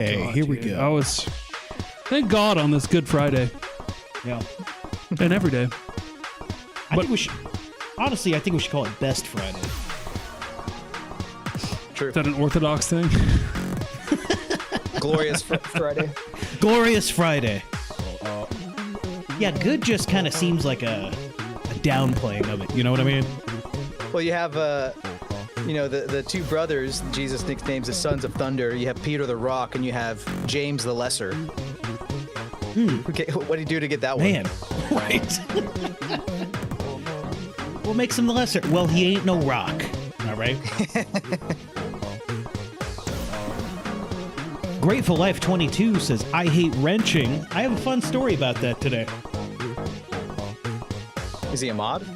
Hey, God, here we dude. go. Thank God on this Good Friday. Yeah. And every day. I think we should, honestly, I think we should call it Best Friday. True. Is that an Orthodox thing? Glorious Friday. Glorious Friday. Yeah, good just kind of seems like a downplaying of it. You know what I mean? Well, you have, the two brothers, Jesus nicknames the Sons of Thunder. You have Peter the Rock, and you have James the Lesser. Okay, what do you do to get that one? Man, right. What makes him the lesser? Well, he ain't no rock. All right. Grateful Life 22 says, I hate wrenching. I have a fun story about that today. Is he a mod?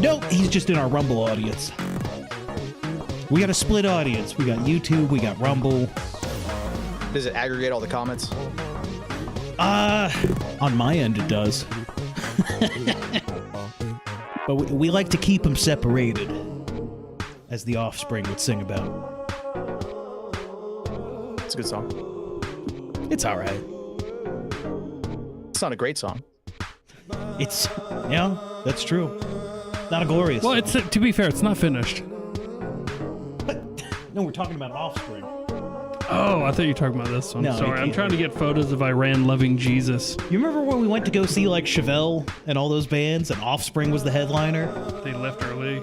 Nope, he's just in our Rumble audience. We got a split audience. We got YouTube, we got Rumble. Does it aggregate all the comments? On my end it does. But we like to keep them separated, as the Offspring would sing about. It's a good song. It's all right. It's not a great song. It's, yeah, that's true. Not a glorious Well, song. it's to be fair, it's not finished. No, we're talking about Offspring. Oh, I thought you were talking about this one. No, you Sorry, I'm can't. trying to get photos of Iran loving Jesus. You remember when we went to go see, like, Chevelle and all those bands, and Offspring was the headliner? They left early.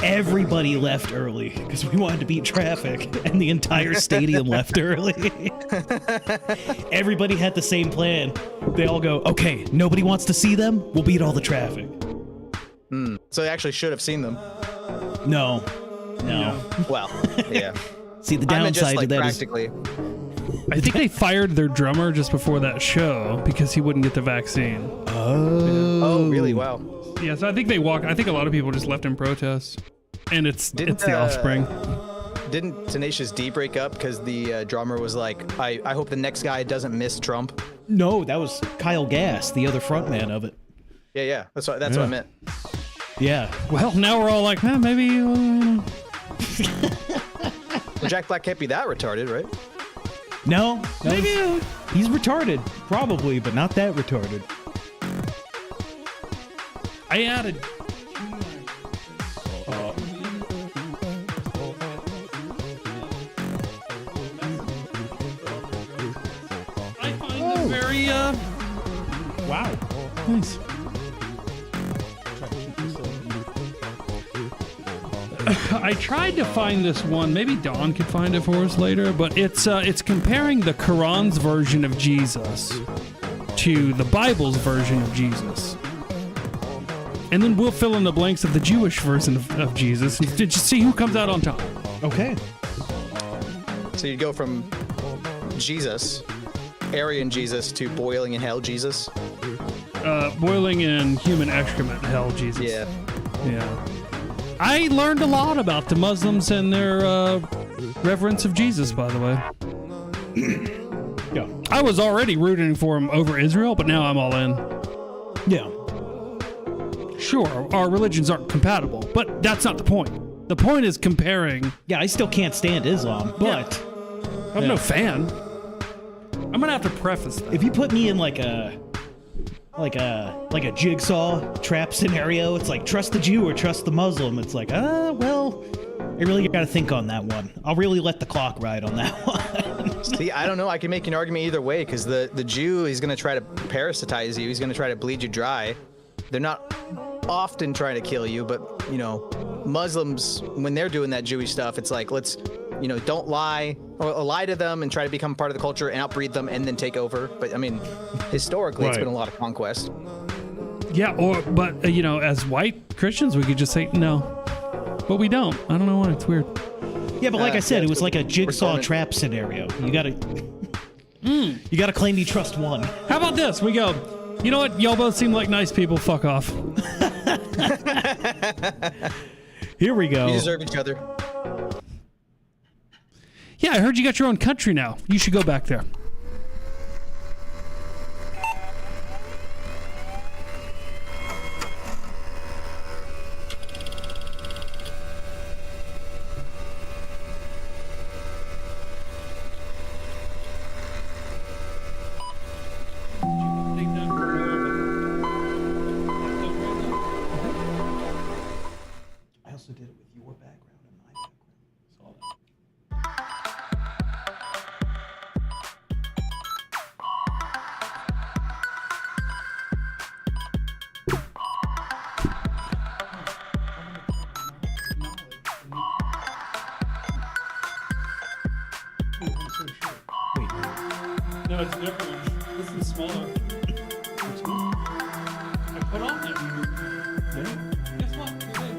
Everybody left early because we wanted to beat traffic, and the entire stadium left early. Everybody had the same plan. They all go, okay, nobody wants to see them? We'll beat all the traffic. So they actually should have seen them. No. Well, yeah. See, the I meant just, downside like, to that is... practically. I think they fired their drummer just before that show because he wouldn't get the vaccine. Oh, really? Wow. Yeah, so I think they walk. I think a lot of people just left in protest, and it's the Offspring. Didn't Tenacious D break up because the drummer was like, I hope the next guy doesn't miss Trump? No, that was Kyle Gass, the other frontman of it. Yeah. That's what I meant. Yeah. Well, now we're all like, maybe. Well, Jack Black can't be that retarded, right? No, Maybe. he's retarded, probably, but not that retarded. I added. I find them very Wow. nice. I tried to find this one. Maybe Dawn could find it for us later, but it's comparing the Quran's version of Jesus to the Bible's version of Jesus. And then we'll fill in the blanks of the Jewish version of Jesus and just see who comes out on top. Okay. So you'd go from Jesus, Aryan Jesus, to boiling in hell Jesus? Boiling in human excrement, hell, Jesus. Yeah. Yeah. I learned a lot about the Muslims and their reverence of Jesus, by the way. Yeah. I was already rooting for him over Israel, but now I'm all in. Yeah. Sure, our religions aren't compatible, but that's not the point. The point is comparing. Yeah, I still can't stand Islam, but I'm no fan. I'm gonna have to preface that. if you put me in like a jigsaw trap scenario, it's like trust the Jew or trust the Muslim. It's like, well, I really got to think on that one. I'll really let the clock ride on that one. See, I don't know. I can make an argument either way because the Jew is going to try to parasitize you. He's going to try to bleed you dry. They're not often trying to kill you, but, Muslims, when they're doing that Jewish stuff, it's like, let's, don't lie or lie to them and try to become part of the culture and outbreed them and then take over. But, I mean, historically, it's Right. been a lot of conquest. Yeah, but as white Christians, we could just say no, but we don't. I don't know why. It's weird. Yeah, but like I said, yeah, it was like a jigsaw Reformant. trap scenario. You gotta claim you trust one. How about this? We go, you know what? Y'all both seem like nice people. Fuck off. Here we go. You deserve each other. Yeah, I heard you got your own country now. You should go back there. Wait. No, it's different. This is smaller. Which one? I put on that. Yeah. Guess what? Too big.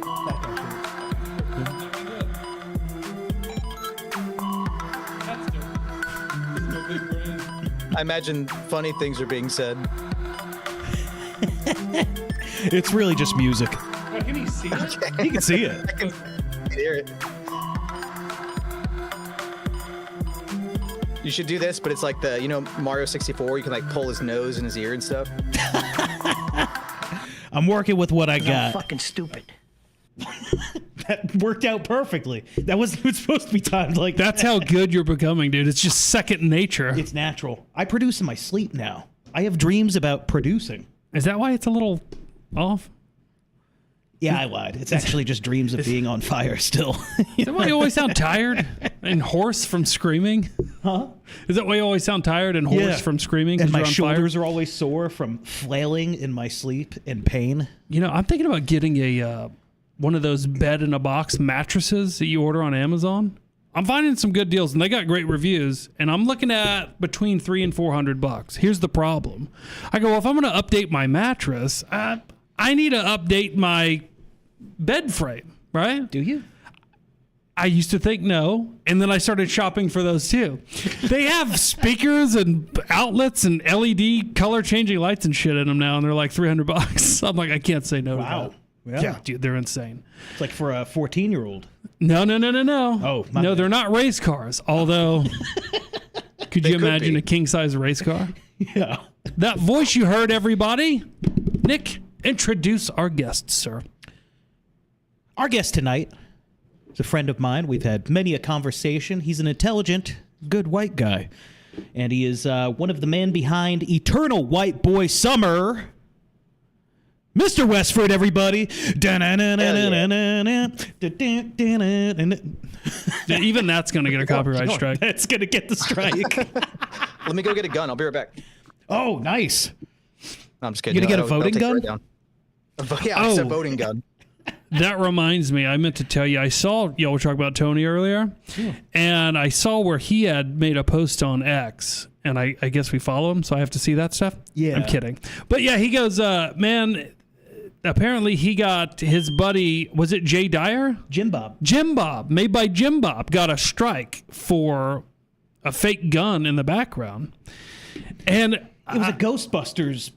That's different. This is my big brain. I imagine funny things are being said. It's really just music. Wait, can you see it? You can see it. I can hear it. You should do this, but it's like the, Mario 64, you can like pull his nose and his ear and stuff. I'm working with what I got. Fucking stupid. That worked out perfectly. That wasn't supposed to be timed like that. That's how good you're becoming, dude. It's just second nature. It's natural. I produce in my sleep now. I have dreams about producing. Is that why it's a little off? Yeah, I lied. It's actually just dreams of being on fire still. Is that why you always sound tired and hoarse from screaming? Huh? Is that why you always sound tired and hoarse from screaming? And my you're on shoulders fire? are always sore from flailing in my sleep in pain. I'm thinking about getting a one of those bed-in-a-box mattresses that you order on Amazon. I'm finding some good deals, and they got great reviews, and I'm looking at between $300 and $400. Here's the problem. I go, well, if I'm going to update my mattress, I need to update my bed frame, right? Do you? I used to think no, and then I started shopping for those too. They have speakers and outlets and LED color changing lights and shit in them now, and they're like $300. I'm like, I can't say no to Wow. that. Yeah, dude, they're insane. It's like for a 14-year-old. No. Oh, my No, bad. they're not race cars. Although, could you imagine be. a king-size race car? Yeah. That voice you heard, everybody. Nick, introduce our guest, sir. Our guest tonight is a friend of mine. We've had many a conversation. He's an intelligent, good white guy. And he is one of the men behind Eternal White Boy Summer. Mr. WESFORD, everybody. Even that's going to get a copyright strike. That's going to get the strike. Let me go get a gun. I'll be right back. Oh, nice. No, I'm just kidding. You gonna get a That'll voting take gun? it down. Yeah, it's a Oh. voting gun. That reminds me, I meant to tell you, I saw y'all were talking about Tony earlier, and I saw where he had made a post on X, and I guess we follow him, so I have to see that stuff. Yeah. I'm kidding. But yeah, he goes, man, apparently he got his buddy, was it Jay Dyer? Jim Bob. Jim Bob, made by Jim Bob, got a strike for a fake gun in the background. And It was a Ghostbusters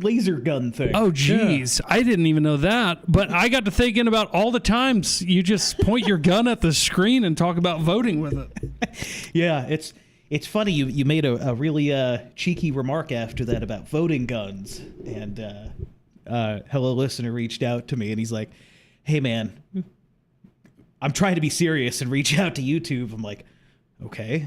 laser gun thing. oh, geez. I didn't even know that. But I got to thinking about all the times you just point your gun at the screen and talk about voting with it. Yeah, it's funny. You made a really cheeky remark after that about voting guns. And Hello Listener reached out to me, and he's like, hey, man, I'm trying to be serious and reach out to YouTube. I'm like, okay.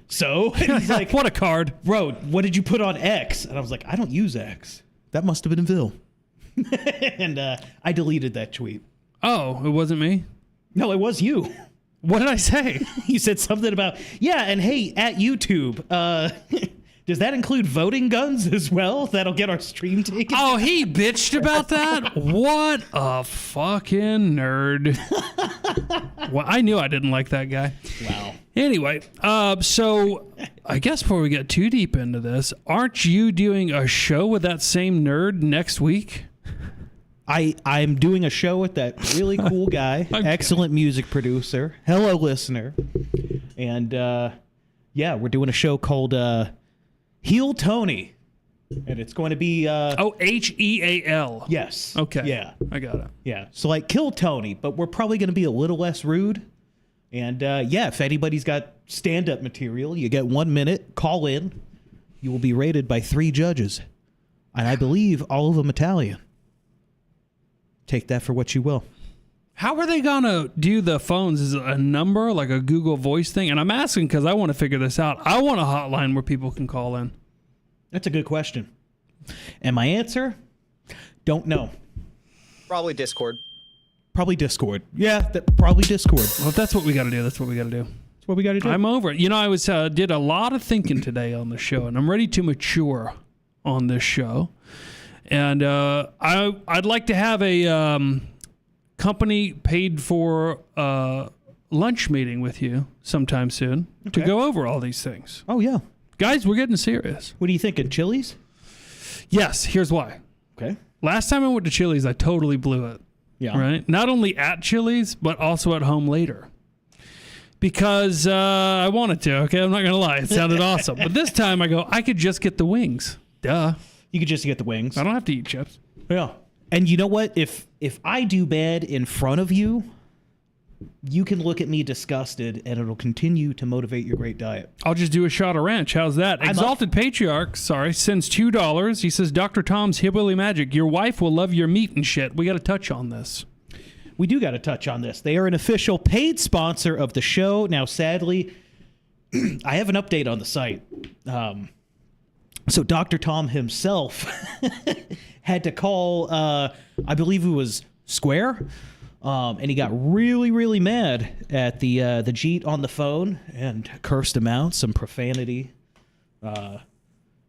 So and he's like, What a card. bro, what did you put on X? And I was like, I don't use X. That must have been Vil. And I deleted that tweet. Oh, it wasn't me? No, it was you. What did I say? You said something about, yeah, and hey, at YouTube, does that include voting guns as well? That'll get our stream taken? Oh, he bitched about that? What a fucking nerd. Well, I knew I didn't like that guy. Wow. Anyway, so I guess before we get too deep into this, aren't you doing a show with that same nerd next week? I'm doing a show with that really cool guy, excellent music producer, Hello Listener. And yeah, we're doing a show called Heel Tony. And it's going to be Oh, Heal. yes. Okay. Yeah. I got it. Yeah. So like Kill Tony, but we're probably going to be a little less rude. And yeah, if anybody's got stand-up material, you get 1 minute, call in. You will be rated by 3 judges. And I believe all of them Italian. Take that for what you will. How are they going to do the phones? Is it a number, like a Google Voice thing? And I'm asking because I want to figure this out. I want a hotline where people can call in. That's a good question. And my answer? Don't know. Probably Discord. Probably Discord. Yeah, probably Discord. That's Well, if that's what we got to do, that's what we got to do. what we got to do. I'm over it. You know, I was did a lot of thinking today on the show, and I'm ready to mature on this show. And I'd like to have a company paid for lunch meeting with you sometime soon to go over all these things. Oh, yeah. Guys, we're getting serious. What are you thinking, Chili's? Yes, here's why. Okay. Last time I went to Chili's, I totally blew it. Yeah. Right? Not only at Chili's, but also at home later. Because I wanted to, okay? I'm not going to lie. It sounded awesome. But this time I go, I could just get the wings. Duh. You could just get the wings. I don't have to eat chips. Yeah. And you know what? If I do bad in front of you, you can look at me disgusted and it'll continue to motivate your great diet. I'll just do a shot of ranch. How's that? Exalted Patriarch, sends $2. He says, Dr. Tom's Hillbilly Magic, your wife will love your meat and shit. We got to touch on this. We do got to touch on this. They are an official paid sponsor of the show. Now, sadly, I have an update on the site. So Dr. Tom himself had to call, I believe it was Square, and he got really, really mad at the Jeet on the phone and cursed him out. Some profanity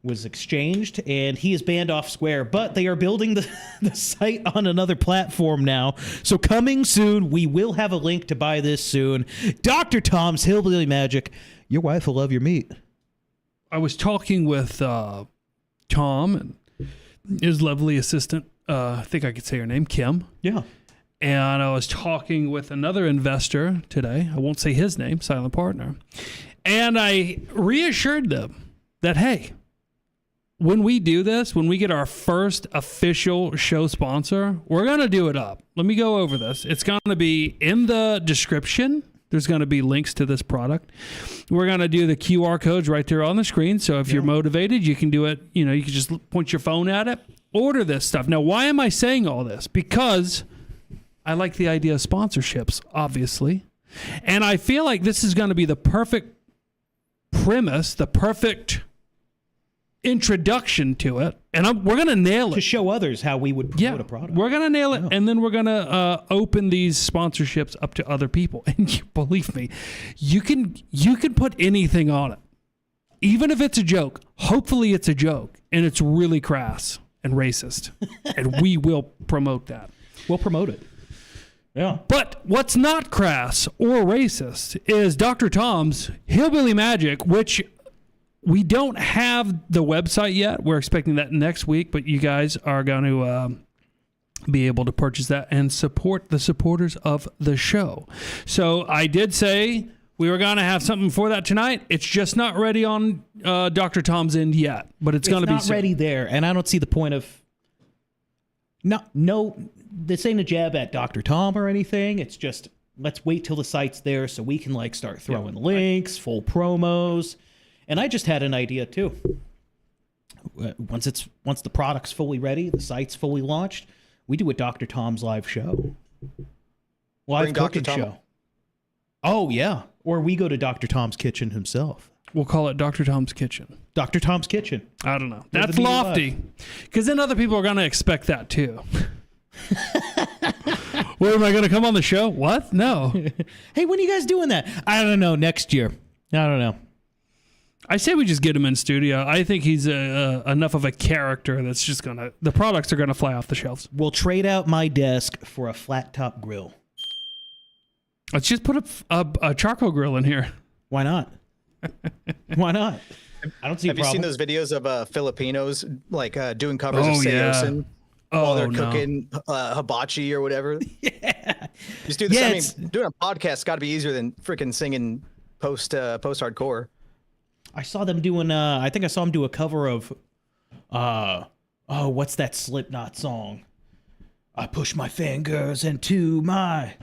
was exchanged, and he is banned off Square. But they are building the site on another platform now. So coming soon, we will have a link to buy this soon. Dr. Tom's Hillbilly Magic. Your wife will love your meat. I was talking with Tom and his lovely assistant. I think I could say her name, Kim. Yeah. And I was talking with another investor today. I won't say his name, silent partner. And I reassured them that, hey, when we do this, when we get our first official show sponsor, we're going to do it up. Let me go over this. It's going to be in the description. There's going to be links to this product. We're going to do the QR codes right there on the screen. So if you're motivated, you can do it. You can just point your phone at it. Order this stuff. Now, why am I saying all this? Because I like the idea of sponsorships, obviously. And I feel like this is going to be the perfect premise, the perfect introduction to it. And we're going to nail it. To show others how we would promote a product. We're going to nail it. And then we're going to open these sponsorships up to other people. And you, believe me, you can put anything on it. Even if it's a joke. Hopefully it's a joke. And it's really crass and racist. And we will promote that. We'll promote it. Yeah. But what's not crass or racist is Dr. Tom's Hillbilly Magic, which we don't have the website yet. We're expecting that next week, but you guys are going to be able to purchase that and support the supporters of the show. So I did say we were going to have something for that tonight. It's just not ready on Dr. Tom's end yet, but it's going to be not ready there, and I don't see the point of... No, this ain't a jab at Dr. Tom or anything. It's just, let's wait till the site's there so we can start throwing links, full promos. And I just had an idea too. Once the product's fully ready, the site's fully launched, we do a Dr. Tom's live show. Live cooking show. Oh yeah. Or we go to Dr. Tom's kitchen himself. We'll call it Dr. Tom's Kitchen. Dr. Tom's Kitchen. I don't know. That's lofty. Because then other people are going to expect that too. Well, am I going to come on the show? What? No. Hey, when are you guys doing that? I don't know. Next year. I don't know. I say we just get him in studio. I think he's enough of a character that's just going to... The products are going to fly off the shelves. We'll trade out my desk for a flat top grill. Let's just put a charcoal grill in here. Why not? Why not? I don't see a problem. Have you seen those videos of Filipinos doing covers of Seosin while they're cooking hibachi or whatever? Yeah. Just do this. Doing a podcast got to be easier than freaking singing post hardcore. I saw them doing. I think I saw them do a cover of. What's that Slipknot song? I push my fingers into my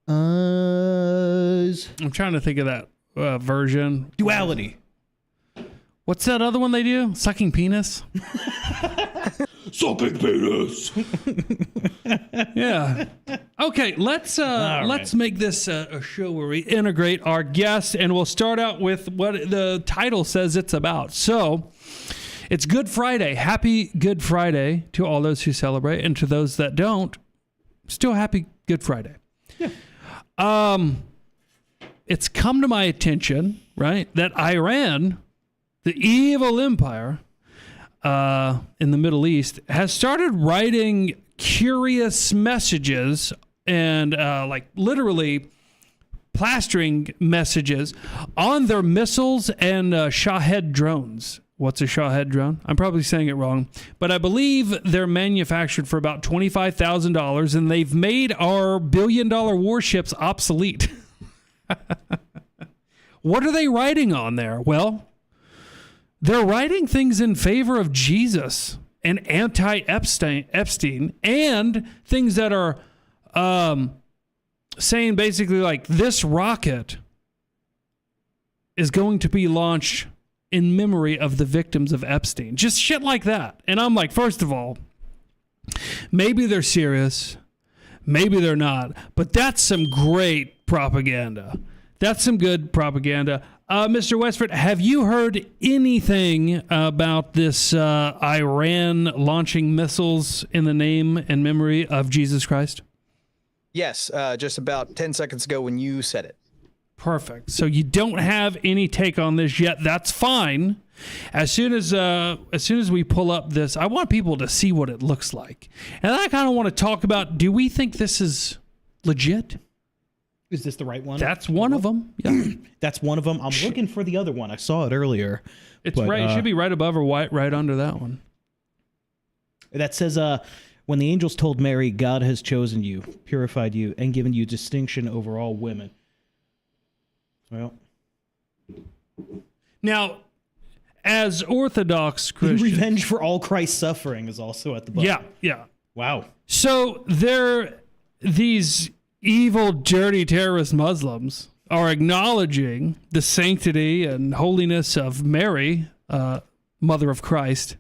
eyes. I'm trying to think of that version. Duality. What's that other one they do? Sucking penis? Sucking penis. Yeah. Okay, let's make this a show where we integrate our guests, and we'll start out with what the title says it's about. So, it's Good Friday. Happy Good Friday to all those who celebrate, and to those that don't, still happy Good Friday. Yeah. It's come to my attention, right, that Iran, the evil empire in the Middle East, has started writing curious messages and literally plastering messages on their missiles and Shahed drones. What's a Shahed drone? I'm probably saying it wrong, but I believe they're manufactured for about $25,000, and they've made our billion-dollar warships obsolete. What are they writing on there? Well, they're writing things in favor of Jesus and anti-Epstein, and things that are saying basically like this rocket is going to be launched in memory of the victims of Epstein. Just shit like that. And I'm like, first of all, maybe they're serious, maybe they're not, but that's some great propaganda. That's some good propaganda. Mr. Westford, have you heard anything about this Iran launching missiles in the name and memory of Jesus Christ? Yes, just about 10 seconds ago when you said it. Perfect. So you don't have any take on this yet. That's fine. As soon as we pull up this, I want people to see what it looks like. And I kind of want to talk about, do we think this is legit? Is this the right one? That's one of them. Yeah. That's one of them. I'm looking for the other one. I saw it earlier. It's right. It should be right above or right under that one. That says, when the angels told Mary, God has chosen you, purified you, and given you distinction over all women. Well, now, as Orthodox Christians, revenge for all Christ's suffering is also at the bottom. Yeah. Wow. So these evil, dirty terrorist Muslims are acknowledging the sanctity and holiness of Mary, Mother of Christ,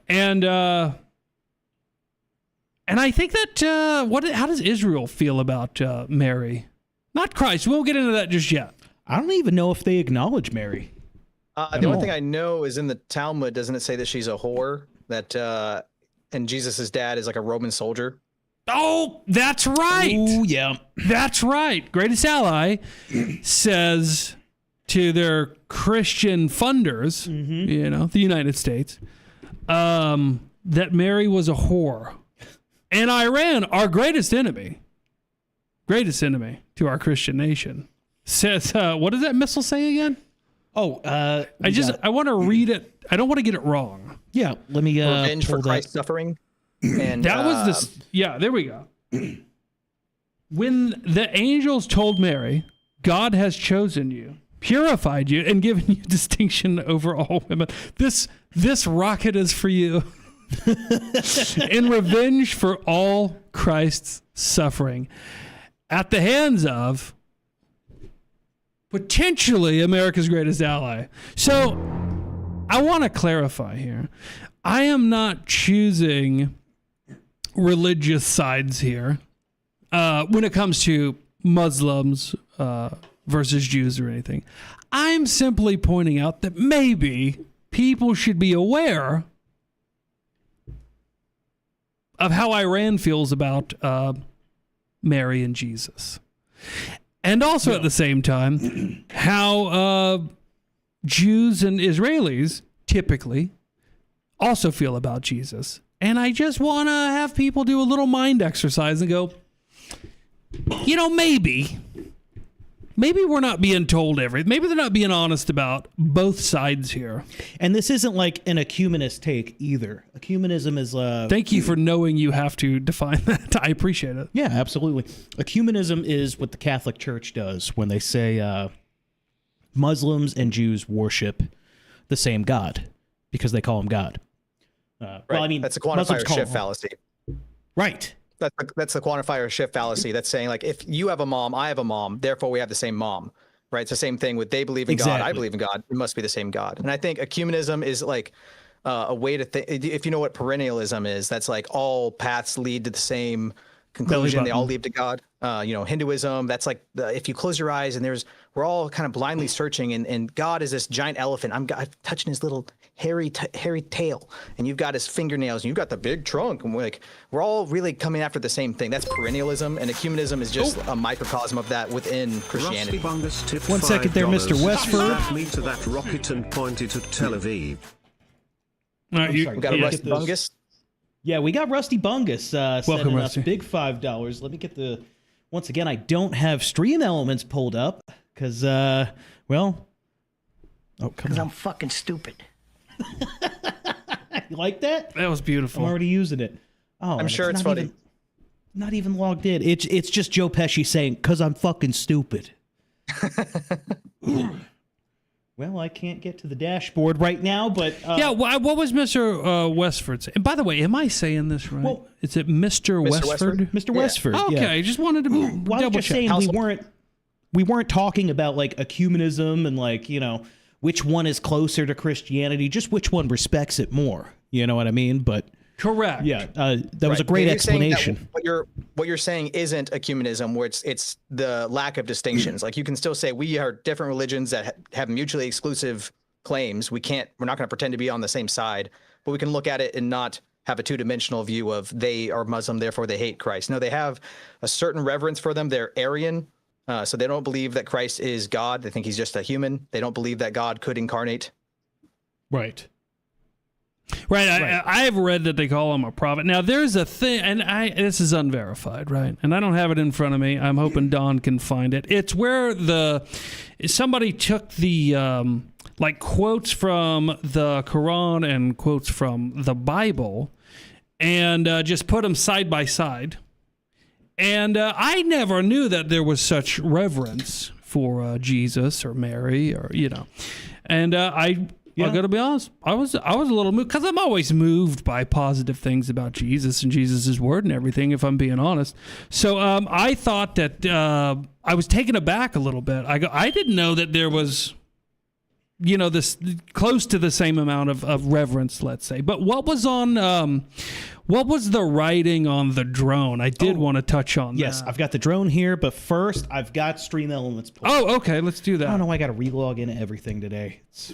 and I think that how does Israel feel about Mary? Not Christ. We won't get into that just yet. I don't even know if they acknowledge Mary. The only thing I know is in the Talmud, doesn't it say that she's a whore? That and Jesus' dad is like a Roman soldier. Oh, that's right. Oh, yeah. That's right. Greatest Ally says to their Christian funders, the United States, that Mary was a whore. And Iran, our greatest enemy to our Christian nation, says, what does that missile say again? Oh, I want to read it. I don't want to get it wrong. Yeah, let me revenge for Christ's suffering. And that was this. Yeah, there we go. When the angels told Mary, God has chosen you, purified you, and given you distinction over all women, this rocket is for you. In revenge for all Christ's suffering at the hands of potentially America's greatest ally. So I want to clarify here. I am not choosing religious sides here when it comes to Muslims versus Jews or anything. I'm simply pointing out that maybe people should be aware of how Iran feels about Mary and Jesus. And also at the same time, how Jews and Israelis typically also feel about Jesus. And I just want to have people do a little mind exercise and go, maybe we're not being told everything. Maybe they're not being honest about both sides here. And this isn't like an ecumenist take either. Ecumenism is... Thank you for knowing you have to define that. I appreciate it. Yeah, absolutely. Ecumenism is what the Catholic Church does when they say Muslims and Jews worship the same God because they call him God. Right. Well, I mean, that's a quantifier shift fallacy. Right. That's the quantifier shift fallacy. That's saying like, if you have a mom, I have a mom, therefore we have the same mom, right? It's the same thing with they believe in God, I believe in God. It must be the same God. And I think ecumenism is like a way to think. If you know what perennialism is, that's like all paths lead to the same conclusion. They all lead to God. Hinduism, that's like if you close your eyes and we're all kind of blindly searching and God is this giant elephant. I'm touching his little hairy tail and you've got his fingernails and you've got the big trunk and we're all really coming after the same thing. That's perennialism, and ecumenism is just a microcosm of that within Christianity. 1 second there, Mr. Westford. Me to that rocket and pointed at Tel Aviv. All right, we got a Rusty Bungus. Yeah, we got Rusty Bungus Welcome, sending Rusty. us big $5. Let me get the Once again, I don't have Stream Elements pulled up because, well, oh, come on. I'm fucking stupid. You like that? That was beautiful. I'm already using it. Oh, I'm sure it's funny. Not even logged in. It's just Joe Pesci saying, "'Cause I'm fucking stupid." Well, I can't get to the dashboard right now, but yeah. What was Mr. Westford saying? And by the way, am I saying this right? Well, is it Mr. Westford? Mr. Yeah. Westford. Okay, Yeah. just wanted to Well, I was double just check. saying we weren't talking about like ecumenism and like, you know, which one is closer to Christianity, just which one respects it more. You know what I mean? But Correct. yeah, that was a Right. great You're saying that explanation. what you're saying isn't ecumenism, where it's the lack of distinctions. Like you can still say we are different religions that have mutually exclusive claims. We're not going to pretend to be on the same side, but we can look at it and not have a two-dimensional view of they are Muslim, therefore they hate Christ. No, they have a certain reverence for them. They're Aryan, so they don't believe that Christ is God. They think he's just a human. They don't believe that God could incarnate. Right. Right. I have read that they call him a prophet. Now, there's a thing, and this is unverified, right? And I don't have it in front of me. I'm hoping Don can find it. It's where somebody took the like quotes from the Quran and quotes from the Bible and just put them side by side. And I never knew that there was such reverence for Jesus or Mary or, you know. And I'm gonna be honest. I was a little moved because I'm always moved by positive things about Jesus and Jesus' word and everything. If I'm being honest, so I thought that I was taken aback a little bit. I didn't know that there was, you know, this close to the same amount of reverence, let's say. But what was the writing on the drone? I did want to touch on Yes, that. I've got the drone here, but first I've got Stream Elements pulled. Oh, okay. Let's do that. I don't know. I got to relog into everything today. It's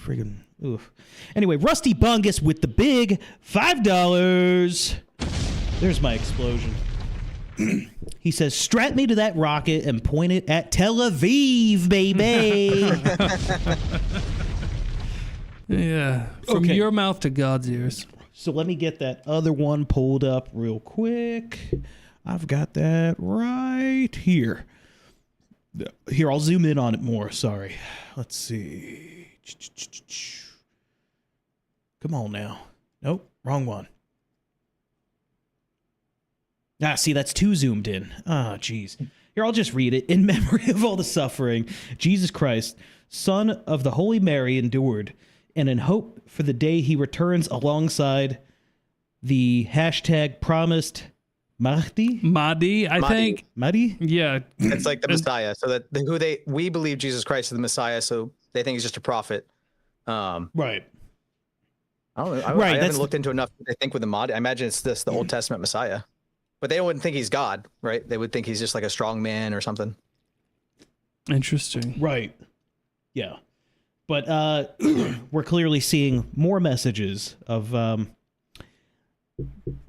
friggin' oof. Anyway, Rusty Bungus with the big $5. There's my explosion. He says, "Strap me to that rocket and point it at Tel Aviv, baby." Yeah. From Okay. your mouth to God's ears. So let me get that other one pulled up real quick. I've got that right here. Here, I'll zoom in on it more. Sorry. Let's see. Come on now. Nope, wrong one. Ah, see, that's too zoomed in. Ah, jeez. Here, I'll just read it. "In memory of all the suffering, Jesus Christ, Son of the Holy Mary, endured, and in hope for the day he returns alongside the hashtag promised Mahdi." Mahdi, I think. Mahdi? Yeah. It's like the Messiah. So that we believe Jesus Christ is the Messiah, so they think he's just a prophet. Right. I don't know. I Right, haven't that's looked into enough. They think with the Mahdi. I imagine it's the Old Testament Messiah, but they wouldn't think he's God, right? They would think he's just like a strong man or something. Interesting. Right. Yeah. But we're clearly seeing more messages of them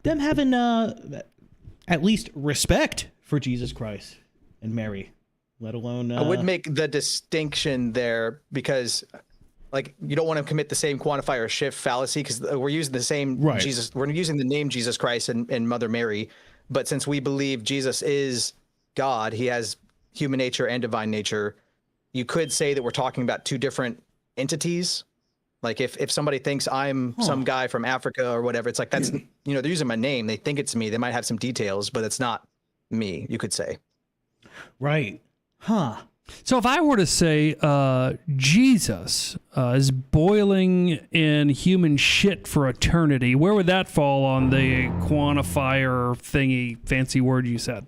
having at least respect for Jesus Christ and Mary, let alone... I would make the distinction there because, like, you don't want to commit the same quantifier shift fallacy because we're using the same Right. Jesus. We're using the name Jesus Christ and Mother Mary, but since we believe Jesus is God, he has human nature and divine nature. You could say that we're talking about two different entities. Like if somebody thinks I'm some guy from Africa or whatever, it's like that's, you know, they're using my name. They think it's me. They might have some details, but it's not me, you could say. Right. Huh. So if I were to say Jesus is boiling in human shit for eternity, where would that fall on the quantifier thingy fancy word you said?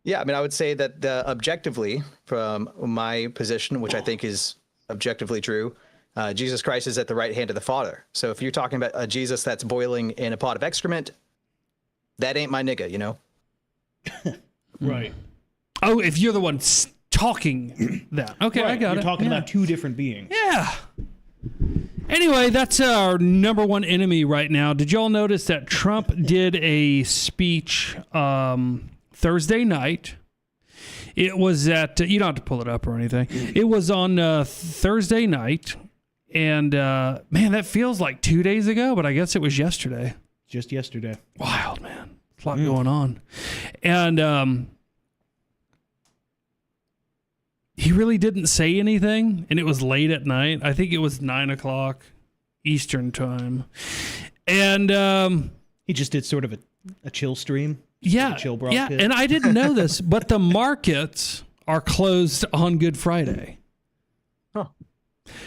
Yeah, I mean, I would say that objectively, from my position, which I think is objectively true, Jesus Christ is at the right hand of the Father. So if you're talking about a Jesus that's boiling in a pot of excrement, that ain't my nigga, you know? Right. Oh, if you're the one talking that. Okay, Right. I got You're it. talking Yeah. about two different beings. Yeah. Anyway, that's our number one enemy right now. Did y'all notice that Trump did a speech Thursday night? It was at, you don't have to pull it up or anything. It was on Thursday night. And man, that feels like 2 days ago, but I guess it was yesterday. Just yesterday. Wild, man. There's a lot going on. And he really didn't say anything, and it was late at night. I think it was 9:00 Eastern time. And He just did sort of a chill stream. yeah, a chill yeah, broadcast. and I didn't know this, but the markets are closed on Good Friday. Huh.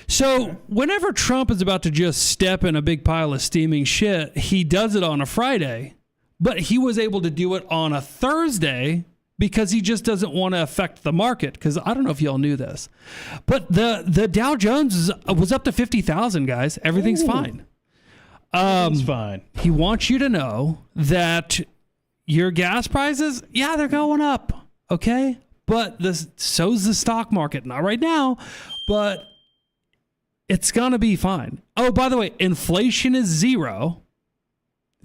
So whenever Trump is about to just step in a big pile of steaming shit, he does it on a Friday, but he was able to do it on a Thursday because he just doesn't want to affect the market. Because I don't know if y'all knew this, but the Dow Jones was up to 50,000, guys. Everything's fine. It's fine. He wants you to know that your gas prices, yeah, they're going up, okay? But so's the stock market. Not right now, but it's going to be fine. Oh, by the way, inflation is 0.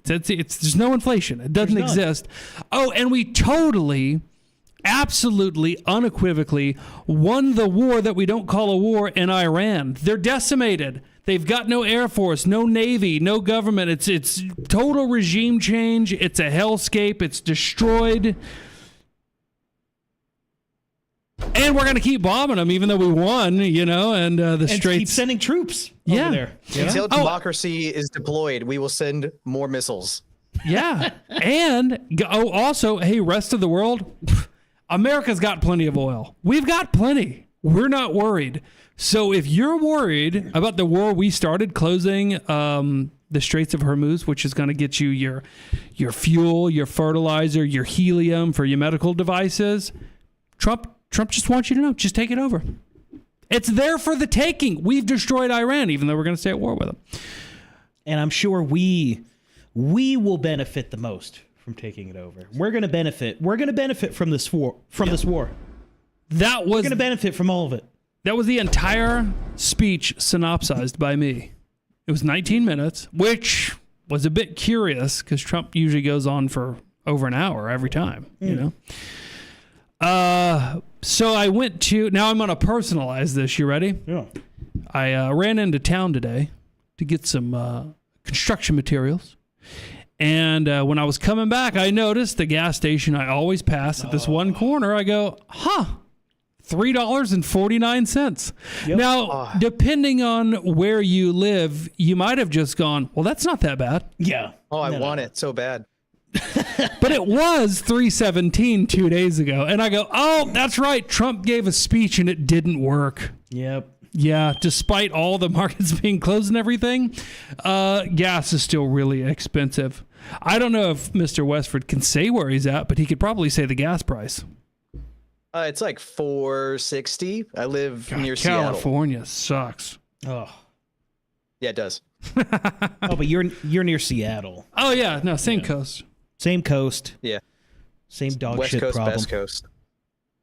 There's no inflation. It doesn't exist. Oh, and we totally, absolutely, unequivocally won the war that we don't call a war in Iran. They're decimated. They've got no air force, no navy, no government. It's total regime change. It's a hellscape. It's destroyed. And we're going to keep bombing them, even though we won, and the And straits. keep sending troops Yeah. over there. you know? Until democracy is deployed, we will send more missiles. Yeah. And also, hey, rest of the world, America's got plenty of oil. We've got plenty. We're not worried. So if you're worried about the war we started, closing the Straits of Hormuz, which is going to get you your fuel, your fertilizer, your helium for your medical devices, Trump just wants you to know, just take it over. It's there for the taking. We've destroyed Iran, even though we're going to stay at war with them. And I'm sure we will benefit the most from taking it over. We're going to benefit. We're going to benefit from this war. This war. That was We're going to benefit from all of it. That was the entire speech synopsized by me. It was 19 minutes, which was a bit curious because Trump usually goes on for over an hour every time, So I went to, now I'm going to personalize this. You ready? Yeah. I ran into town today to get some construction materials. And when I was coming back, I noticed the gas station I always pass at this one corner. I go, $3.49. Yep. Now, depending on where you live, you might have just gone, well, that's not that bad. Yeah. Oh, I want it so bad. But it was $3.17 2 days ago. And I go, oh, that's right. Trump gave a speech and it didn't work. Yep. Yeah, despite all the markets being closed and everything, gas is still really expensive. I don't know if Mr. Westford can say where he's at, but he could probably say the gas price. It's like $4.60. I live near Seattle. California sucks. Oh. Yeah, it does. Oh, but you're near Seattle. Oh, yeah. No, same coast. Same coast. Yeah. Same dog West shit Coast, problem. Best Coast.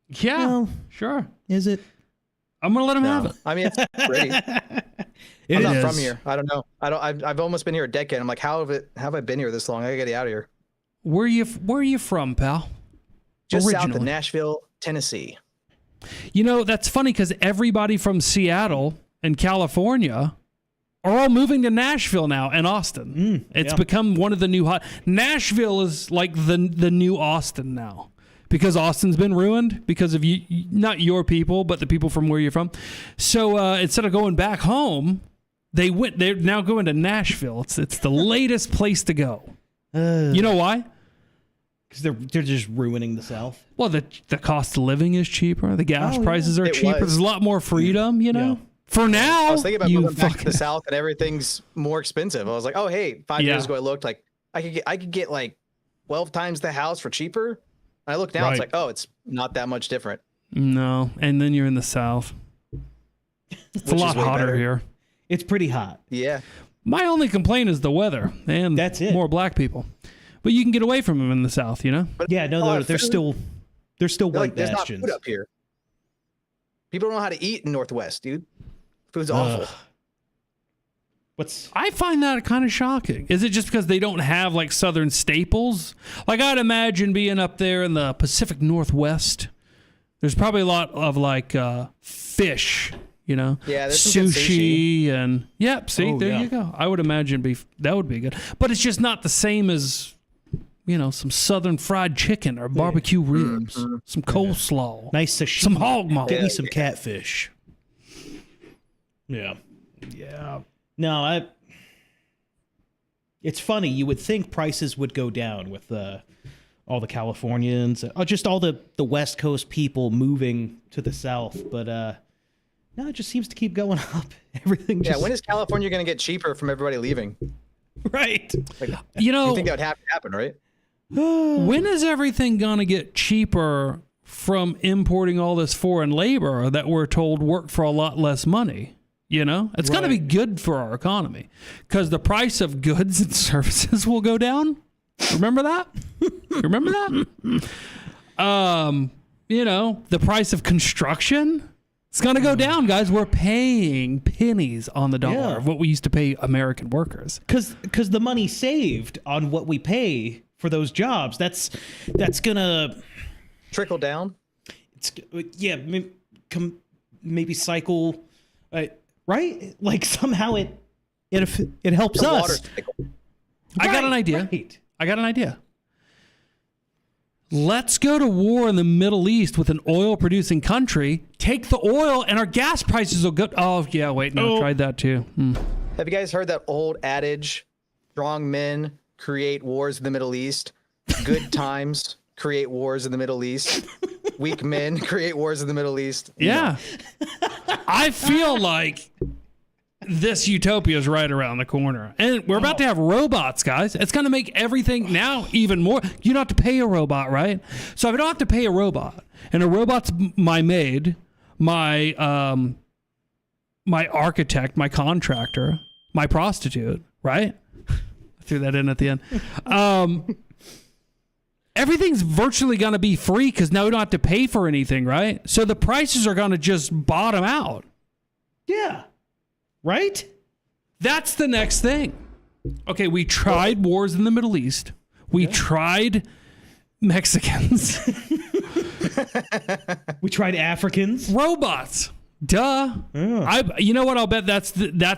Yeah, Well, sure. Is it? I'm going to let him have it. I mean, it's pretty. It I'm not is. from here. I don't know. I've almost been here a decade. I'm like, how have I been here this long? I gotta get out of here. Where are you from, pal? Just south Originally. of Nashville, Tennessee. That's funny because everybody from Seattle and California are all moving to Nashville now and Austin. It's become one of the new hot. Nashville is like the new Austin now because Austin's been ruined because of you, not your people, but the people from where you're from. So instead of going back home, they're now going to Nashville. It's the latest place to go. You know why? Because they're just ruining the South. Well, the cost of living is cheaper. The gas prices are It cheaper. was. There's a lot more freedom, Yeah. For now, I was thinking about you moving back to fucking the South and everything's more expensive. I was like, oh hey, 5 years ago I looked like I could get like 12 times the house for cheaper. And I look now, Right. it's like, oh, it's not that much different. No, and then you're in the South. It's a Which is lot way hotter better. here. It's pretty hot. Yeah. My only complaint is the weather and That's it. more black people. But you can get away from them in the South, But Yeah, no, Oh, they're food. still They're white like, there's not bastions. food up here. People don't know how to eat in Northwest, dude. Food's awful. What's I find that kind of shocking. Is it just because they don't have like Southern staples? Like I'd imagine being up there in the Pacific Northwest, there's probably a lot of like fish, Yeah, there's some good sushi and see, Oh, there yeah. you go. I would imagine that would be good, but it's just not the same as some southern fried chicken or barbecue ribs, some coleslaw, Nice sashimi. some hog maw. Get me some catfish. Yeah. Yeah. No, it's funny. You would think prices would go down with all the Californians, just all the West Coast people moving to the South, but no, it just seems to keep going up. Everything just... Yeah, when is California going to get cheaper from everybody leaving? Right. Like, You know, you think that would have to happen, right? when is everything going to get cheaper from importing all this foreign labor that we're told work for a lot less money? It's going to be good for our economy because the price of goods and services will go down. Remember that? Remember that? The price of construction, it's going to go down, guys. We're paying pennies on the dollar of what we used to pay American workers. Because the money saved on what we pay for those jobs, that's gonna Trickle down. it's maybe cycle, right? Like somehow it helps The water us. cycle. I got an idea. Right. I got an idea. Let's go to war in the Middle East with an oil-producing country. Take the oil, and our gas prices will go. Oh, yeah, wait, no, I tried that too. Have you guys heard that old adage? Strong men create wars in the Middle East. Good times create wars in the Middle East. Weak men create wars in the Middle East. Yeah. I feel like this utopia is right around the corner. And we're about to have robots, guys. It's going to make everything now even more. You don't have to pay a robot, right? So if I don't have to pay a robot, and a robot's my maid, my architect, my contractor, my prostitute, right? I threw that in at the end. Everything's virtually going to be free because now we don't have to pay for anything, right? So the prices are going to just bottom out. Yeah. Right? That's the next thing. Okay, we tried wars in the Middle East. We tried Mexicans. We tried Africans. Robots. Duh. Yeah. You know what? I'll bet that's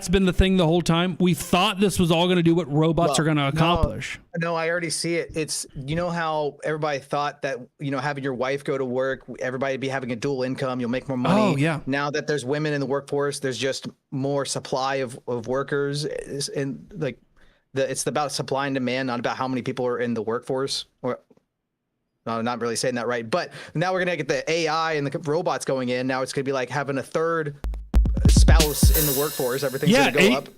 been the thing the whole time. We thought this was all going to do what robots are going to accomplish. No, I already see it. It's, how everybody thought that, having your wife go to work, everybody be having a dual income, you'll make more money. Oh, yeah. Now that there's women in the workforce, there's just more supply of workers. And it's about supply and demand, not about how many people are in the workforce. No, I'm not really saying that right. But now we're going to get the AI and the robots going in. Now it's going to be like having a third spouse in the workforce. Everything's going to go up.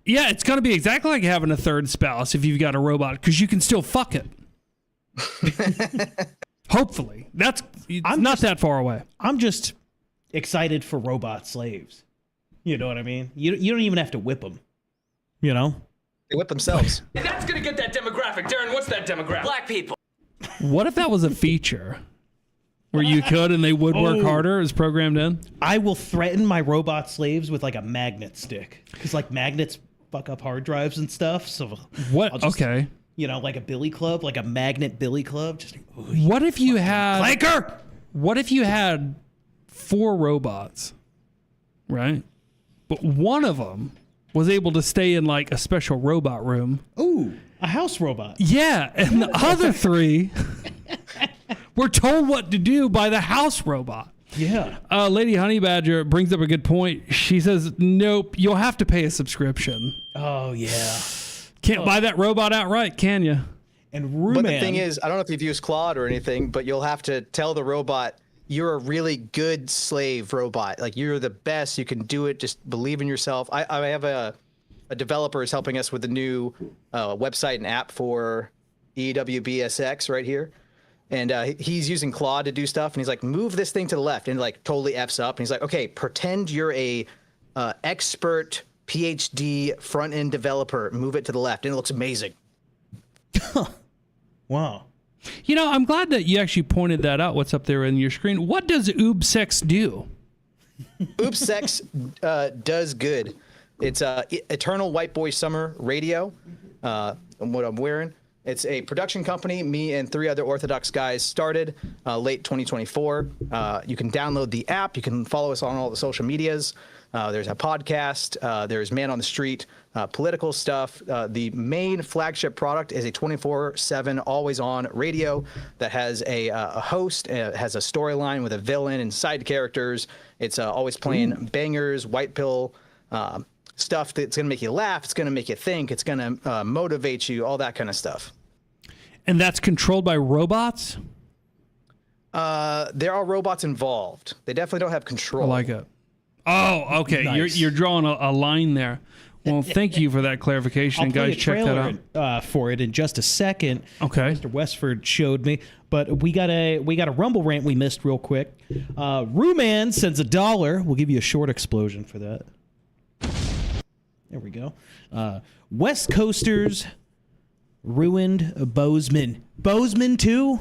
Yeah, it's going to be exactly like having a third spouse if you've got a robot because you can still fuck it. Hopefully. I'm not that far away. I'm just excited for robot slaves. You know what I mean? You don't even have to whip them. They whip themselves. And that's going to get that demographic. Darren, what's that demographic? Black people. What if that was a feature where you could and they would work harder as programmed in? I will threaten my robot slaves with like a magnet stick because like magnets fuck up hard drives and stuff. So what? I'll just, okay. Like a billy club, like a magnet billy club. Just what if you had clanker? What if you had 4 robots, right? But one of them was able to stay in like a special robot room. Ooh. A house robot. Yeah, and the other 3 were told what to do by the house robot. Yeah. Lady Honey Badger brings up a good point. She says, nope, you'll have to pay a subscription. Oh, yeah. Can't buy that robot outright, can you? And But the thing is, I don't know if you've used Claude or anything, but you'll have to tell the robot, you're a really good slave robot. Like, you're the best. You can do it. Just believe in yourself. I have a developer is helping us with a new website and app for EWBSX right here. And he's using Claude to do stuff. And he's like, move this thing to the left. And like totally F's up. And he's like, okay, pretend you're a expert PhD front-end developer. Move it to the left. And it looks amazing. Wow. I'm glad that you actually pointed that out. What's up there in your screen? What does OobSex do? OobSex does good. It's Eternal White Boy Summer radio, what I'm wearing. It's a production company. Me and 3 other Orthodox guys started late 2024. You can download the app. You can follow us on all the social medias. There's a podcast. There's Man on the Street, political stuff. The main flagship product is a 24/7, always-on radio that has a host, has a storyline with a villain and side characters. It's always playing bangers, white pill stuff that's going to make you laugh. It's going to make you think. It's going to motivate you, all that kind of stuff. And that's controlled by robots? There are robots involved. They definitely don't have control. I like it. Oh, okay. Nice. You're drawing a line there. Well, thank you for that clarification, I'll play guys. a Check that trailer out. For it in just a second. Okay. Mr. Westford showed me, but we got a Rumble rant we missed real quick. Rooman sends $1. We'll give you a short explosion for that. There we go. West Coasters ruined Bozeman. Bozeman too?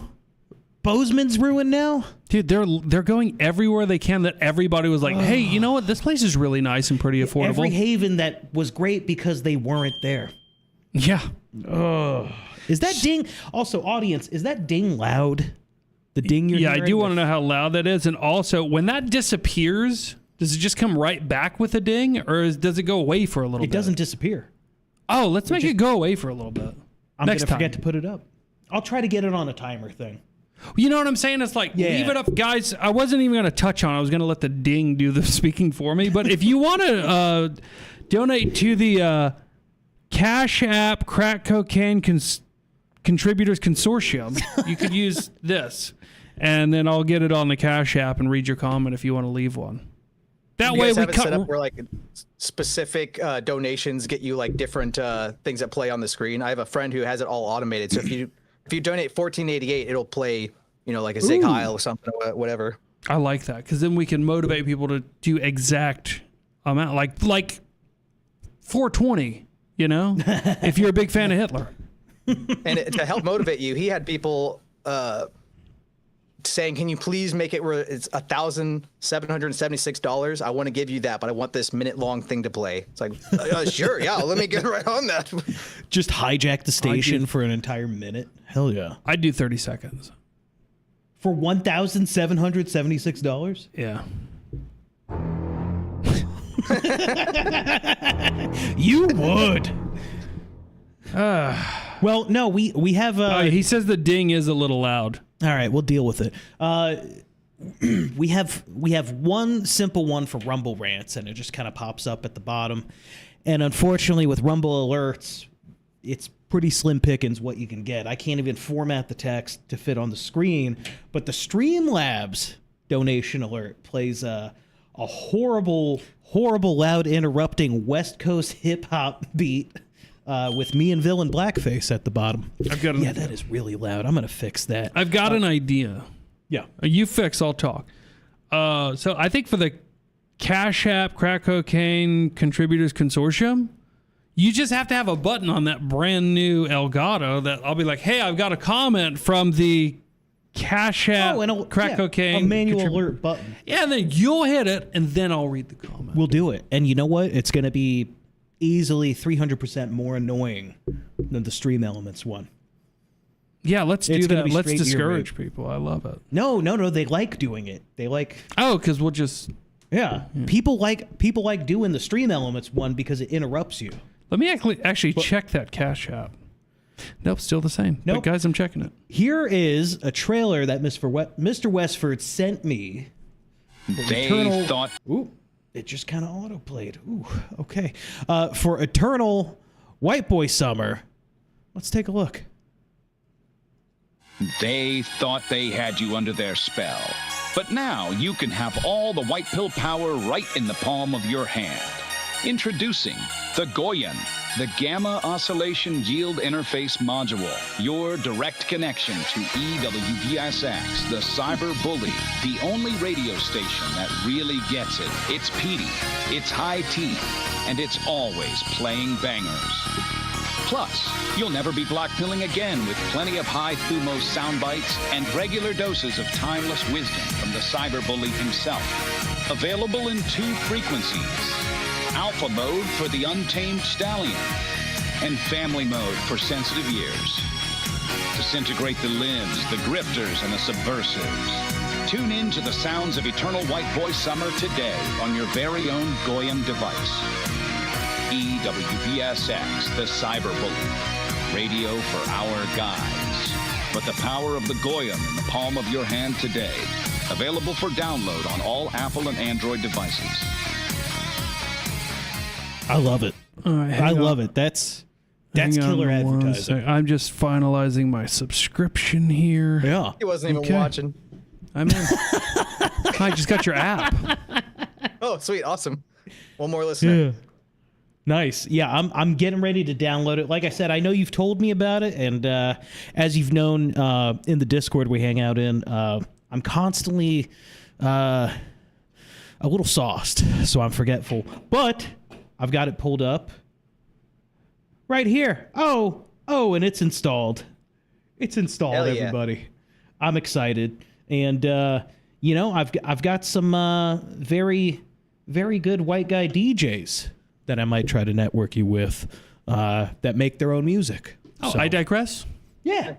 Bozeman's ruined now? Dude, they're going everywhere they can that everybody was like, hey, you know what? This place is really nice and pretty affordable. Every haven that was great because they weren't there. Yeah. Is that ding? Also, audience, is that ding loud? The ding you're Yeah, hearing? I do want to know how loud that is. And also, when that disappears, does it just come right back with a ding? Or does it go away for a little bit? It doesn't disappear. Oh, let's make it go away for a little bit. I'm going Next to time. forget to put it up. I'll try to get it on a timer thing. You know what I'm saying? It's like, Yeah. leave it up. Guys, I wasn't even going to touch on it. I was going to let the ding do the speaking for me. But if you want to donate to the Cash App Crack Cocaine Contributors Consortium, you could use this. And then I'll get it on the Cash App and read your comment if you want to leave one. That You way guys we have it set up cut. where like specific donations get you like different things that play on the screen. I have a friend who has it all automated. So if you donate $14.88, it'll play, like a Zig Heil or something, or whatever. I like that because then we can motivate people to do exact amount, like 420. If you're a big fan of Hitler. And to help motivate you, he had people saying, "Can you please make it where it's $1,776? I want to give you that, but I want this minute-long thing to play." It's like, sure, yeah, let me get right on that. Just hijack the station for an entire minute. Hell yeah. I'd do 30 seconds. For $1,776? Yeah. You would. Well, no, we have. He says the ding is a little loud. All right, we'll deal with it. We have one simple one for Rumble rants, and it just kind of pops up at the bottom. And unfortunately, with Rumble alerts, it's pretty slim pickings what you can get. I can't even format the text to fit on the screen. But the Streamlabs donation alert plays a horrible, loud, interrupting West Coast hip hop beat. With me and Villain Blackface at the bottom. That is really loud. I'm going to fix that. I've got an idea. Yeah. You fix, I'll talk. So I think for the Cash App Crack Cocaine Contributors Consortium, you just have to have a button on that brand new Elgato that I'll be like, hey, I've got a comment from the Cash App Crack Cocaine. A manual alert button. Yeah, and then you'll hit it, and then I'll read the comment. We'll do it. And you know what? It's going to be easily 300% more annoying than the Stream Elements one. Yeah, let's do It's gonna that. be Let's straight to your discourage people. I love it. No, they like doing it. They like. Oh, because we'll just. Yeah. People like doing the Stream Elements one because it interrupts you. Let me actually check that Cash App. Nope, still the same. Nope. But guys, I'm checking it. Here is a trailer that Mr. Westford sent me. They thought. Ooh, it just kind of auto-played. Ooh, okay. For Eternal White Boy Summer. Let's take a look. They thought they had you under their spell. But now you can have all the white pill power right in the palm of your hand. Introducing the Goyen, the Gamma Oscillation Yield Interface Module, your direct connection to EWBSX, the cyber bully, the only radio station that really gets it. It's peaty, it's high tea, and it's always playing bangers. Plus, you'll never be blackpilling again with plenty of high thumos sound bites and regular doses of timeless wisdom from the cyber bully himself. Available in 2 frequencies. Alpha mode for the untamed stallion, and family mode for sensitive ears. disintegrate the limbs, the grifters, and the subversives. Tune in to the sounds of Eternal White Boy Summer today on your very own Goyim device. EWBSX, the Cyber Bully. Radio for our guys. But the power of the Goyim in the palm of your hand today. Available for download on all Apple and Android devices. I love it. All right, I love it. That's killer advertising. I'm just finalizing my subscription here. Yeah. He wasn't even watching. I'm in. I just got your app. Oh, sweet. Awesome. One more listener. Yeah. Nice. Yeah, I'm getting ready to download it. Like I said, I know you've told me about it, and as you've known in the Discord we hang out in, I'm constantly a little sauced, so I'm forgetful. But I've got it pulled up right here. Oh, and it's installed. It's installed, Hell yeah. everybody. I'm excited, and I've got some very, very good white guy DJs that I might try to network you with that make their own music. Oh, So, I digress. yeah.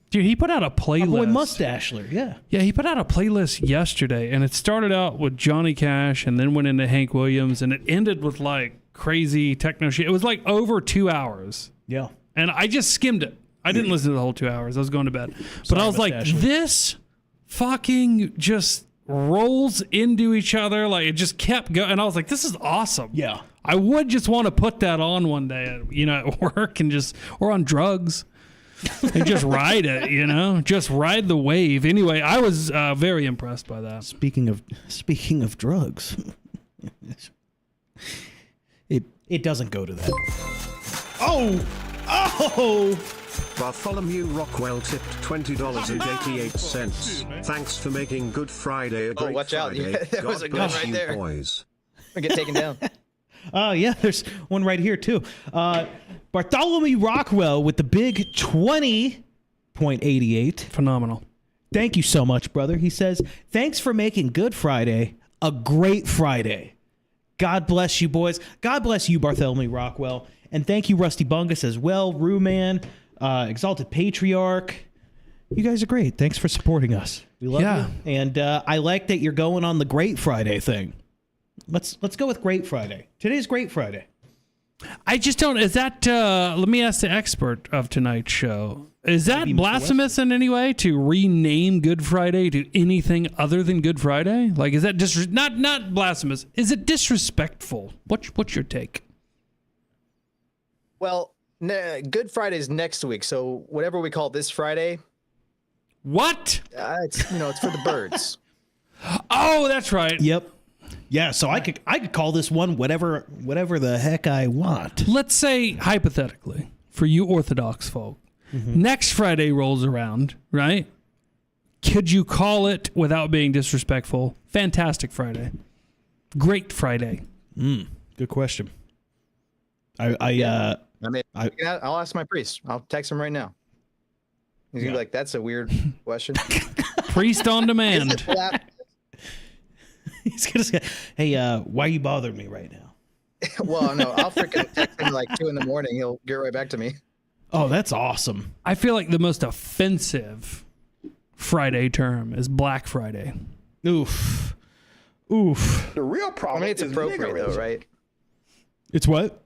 Dude, he put out a playlist. My boy Mustachler, yeah. Yeah, he put out a playlist yesterday, and it started out with Johnny Cash and then went into Hank Williams, and it ended with like crazy techno shit. It was like over 2 hours. Yeah. And I just skimmed it. I didn't listen to the whole 2 hours. I was going to bed. But Sorry, I was like, Mustachler. this fucking just rolls into each other. Like, it just kept going. And I was like, this is awesome. Yeah. I would just want to put that on one day, at work and or on drugs and just ride it, just ride the wave. Anyway, I was very impressed by that. Speaking of drugs, it doesn't go to that. Oh! Bartholomew Rockwell tipped $20.88. Thanks for making Good Friday a great watch out. Friday. Yeah, that was a God good one bless right you, there. boys. I get taken down. Yeah, there's one right here, too. Bartholomew Rockwell with the big 20.88. Phenomenal. Thank you so much, brother. He says, thanks for making Good Friday a great Friday. God bless you, boys. God bless you, Bartholomew Rockwell. And thank you, Rusty Bungus, as well. Rue Man, Exalted Patriarch. You guys are great. Thanks for supporting us. We love you. And I like that you're going on the Great Friday thing. Let's go with Great Friday. Today's Great Friday. I just don't. Is that? Let me ask the expert of tonight's show. Is that Maybe Mr. blasphemous in any way to rename Good Friday to anything other than Good Friday? Like, is that not blasphemous? Is it disrespectful? What's your take? Well, Good Friday's next week, so whatever we call this Friday, What? it's for the birds. Oh, that's right. Yep. Yeah, so I could call this one whatever the heck I want. Let's say hypothetically, for you Orthodox folk, next Friday rolls around, right? Could you call it, without being disrespectful, Fantastic Friday, Great Friday? Good question. I'll ask my priest. I'll text him right now. He's gonna be like, "That's a weird question." Priest on demand. He's gonna say, "Hey, why you bothering me right now?" Well, no, I'll freaking text him like 2 a.m. He'll get right back to me. Oh, that's awesome. I feel like the most offensive Friday term is Black Friday. Oof. The real problem I mean, it's is appropriate though, niggerism. right? It's what?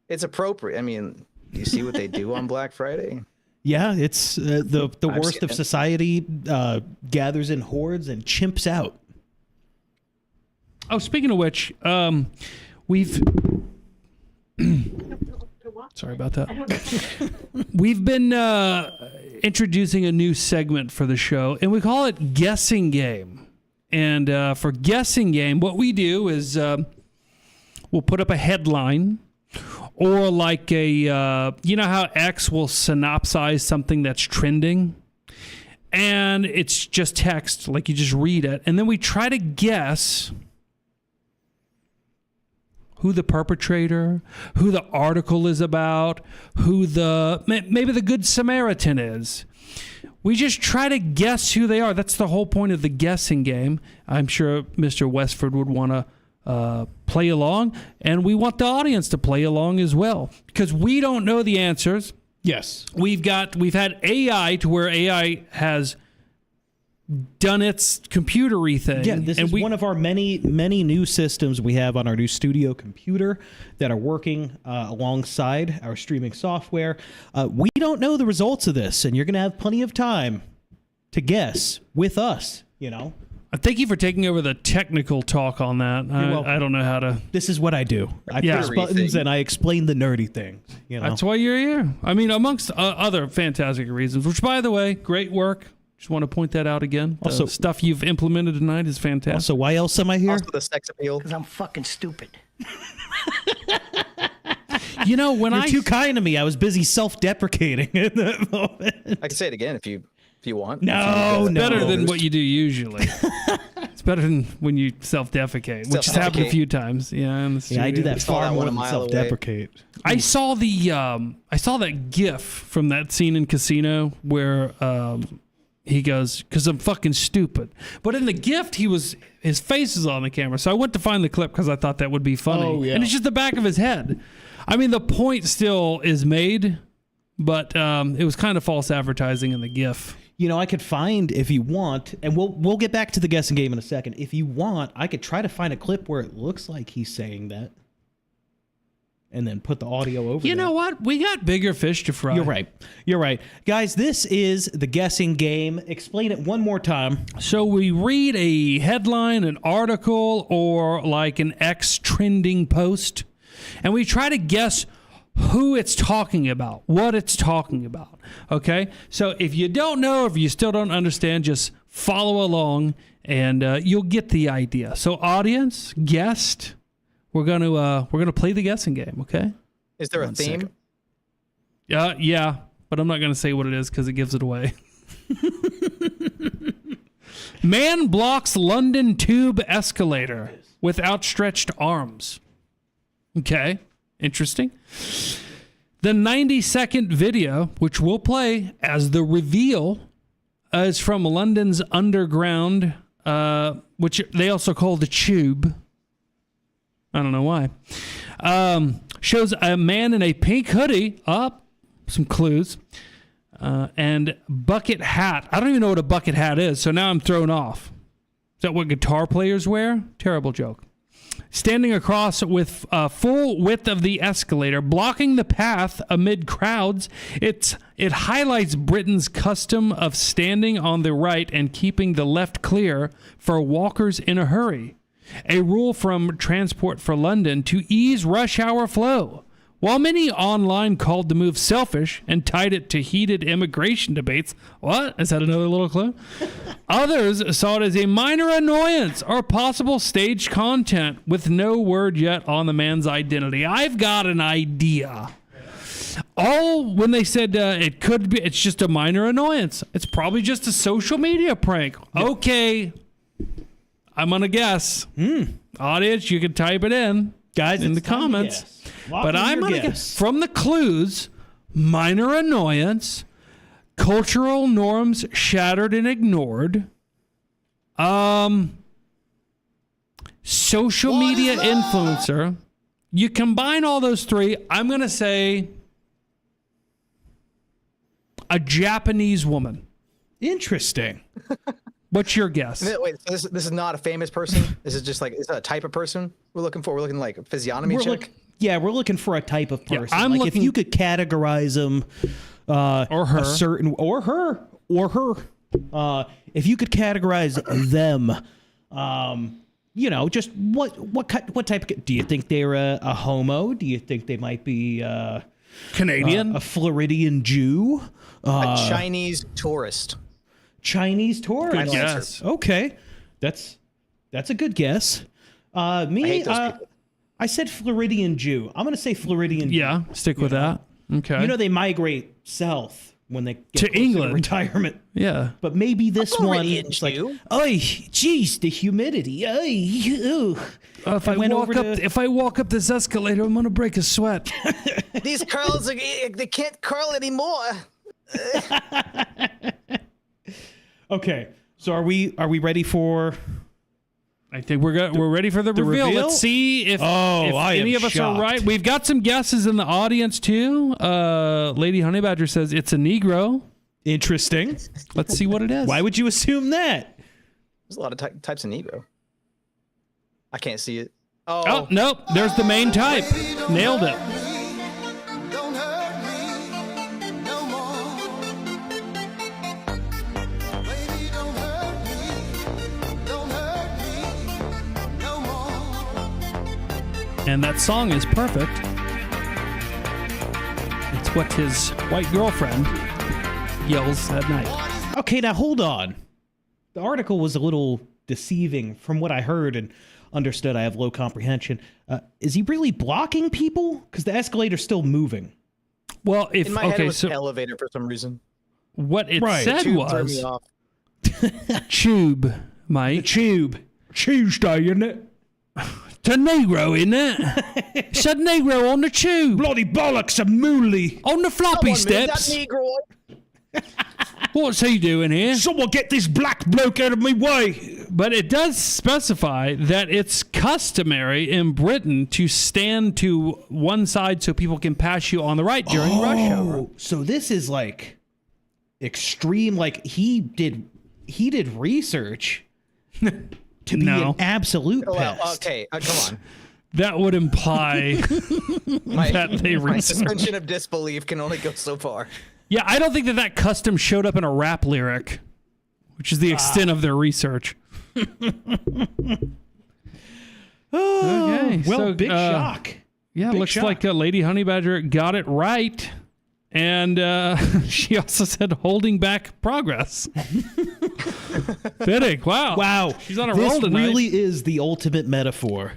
It's appropriate. I mean, you see what they do on Black Friday? Yeah, it's the worst seen of it. society gathers in hordes and chimps out. Oh, speaking of which, we've... Sorry about that. We've been introducing a new segment for the show, and we call it Guessing Game. And for Guessing Game, what we do is we'll put up a headline, or like you know how X will synopsize something that's trending? And it's just text, like you just read it. And then we try to guess who the perpetrator, who the article is about, who maybe the Good Samaritan is. We just try to guess who they are. That's the whole point of the guessing game. I'm sure Mr. Westford would want to play along, and we want the audience to play along as well, because we don't know the answers. Yes. We've had AI to where AI has done its computery thing. Yeah, this is one of our many new systems we have on our new studio computer that are working alongside our streaming software. We don't know the results of this, and you're going to have plenty of time to guess with us, Thank you for taking over the technical talk on that. I don't know how to. This is what I do. I press buttons and I explain the nerdy things. That's why you're here. I mean, amongst other fantastic reasons, which, by the way, great work. Just want to point that out again. Also, the stuff you've implemented tonight is fantastic. Also, why else am I here? Also, the sex appeal. Because I'm fucking stupid. When you're too kind to me, I was busy self-deprecating at that moment. I can say it again if you want. No, it's better than what you do usually. It's better than when you self-defecate, which has happened a few times. Yeah, I do that far more than self-deprecate. I saw that GIF from that scene in Casino where he goes, "'Cause I'm fucking stupid." But in the gift, his face is on the camera. So I went to find the clip because I thought that would be funny. Oh, yeah. And it's just the back of his head. I mean, the point still is made, but it was kind of false advertising in the GIF. I could find, if you want, and we'll get back to the guessing game in a second. If you want, I could try to find a clip where it looks like he's saying that, and then put the audio over. You know what? We got bigger fish to fry. You're right. Guys, this is the guessing game. Explain it one more time. So we read a headline, an article, or like an X trending post, and we try to guess who it's talking about, what it's talking about. Okay? So if you don't know, if you still don't understand, just follow along, and you'll get the idea. So audience, guest, we're gonna play the guessing game, okay? Is there a theme? Yeah, but I'm not gonna say what it is because it gives it away. Man blocks London tube escalator with outstretched arms. Okay, interesting. The 90-second video, which we'll play as the reveal, is from London's Underground, which they also call the Tube. I don't know why. Shows a man in a pink hoodie. Some clues. And bucket hat. I don't even know what a bucket hat is, so now I'm thrown off. Is that what guitar players wear? Terrible joke. Standing across with full width of the escalator, blocking the path amid crowds. It highlights Britain's custom of standing on the right and keeping the left clear for walkers in a hurry. A rule from Transport for London to ease rush hour flow. While many online called the move selfish and tied it to heated immigration debates, what? Is that another little clue? Others saw it as a minor annoyance or possible staged content with no word yet on the man's identity. I've got an idea. When they said it's just a minor annoyance. It's probably just a social media prank. Okay. I'm going to guess. Audience, you can type it in. Guys, in the comments. But I'm going to guess. From the clues, minor annoyance, cultural norms shattered and ignored, social media influencer. You combine all those three, I'm going to say a Japanese woman. Interesting. What's your guess? Wait, so this is not a famous person? This is just like, is that a type of person we're looking for? We're looking like a physiognomy check? We're looking for a type of person. Yeah, if you could categorize them, or her, if you could categorize them, just what type of, do you think they're a homo? Do you think they might be Canadian, a Floridian Jew, a Chinese tourist? Chinese tourist. Good guess. Okay, that's a good guess. I hate those people. I said Floridian Jew. I'm going to say Floridian Jew. Yeah, stick with that. Okay. They migrate south when they get to England to retirement. Yeah. But maybe this one is like, oh, geez, the humidity. If I walk up this escalator, I'm going to break a sweat. These curls, they can't curl anymore. Okay, so are we ready for I think we're ready for the reveal. reveal? Let's see if I any am of us shocked. are right. We've got some guesses in the audience too. Lady Honey Badger says it's a Negro. Interesting. Let's see what it is. Why would you assume that? There's a lot of types of Negro. I can't see it. Oh, nope. There's the main type. Nailed it. And that song is perfect. It's what his white girlfriend yells at night. Okay, now hold on. The article was a little deceiving from what I heard and understood. I have low comprehension. Is he really blocking people? Because the escalator's still moving. Well, if In my head, it okay, was so an elevator for some reason. what it Right. said Tube threw was me off. tube, Mike. Tube. Tuesday, isn't it? It's a Negro, isn't it? It's a Negro on the tube. Bloody bollocks, a mooly. On the floppy Someone move that steps. Negro. What's he doing here? Someone get this black bloke out of my way. But it does specify that it's customary in Britain to stand to one side so people can pass you on the right during rush hour. So this is like extreme. Like he did research to be No. an absolute Oh, well, pest. okay, come on. That would imply that they My researched. suspension of disbelief can only go so far. Yeah, I don't think that custom showed up in a rap lyric, which is the extent of their research. Okay, Well, so, big shock. Yeah, Big looks shock. like Lady Honey Badger got it right. And she also said holding back progress. Fitting. Wow. Wow. She's on a this roll tonight. really is the ultimate metaphor.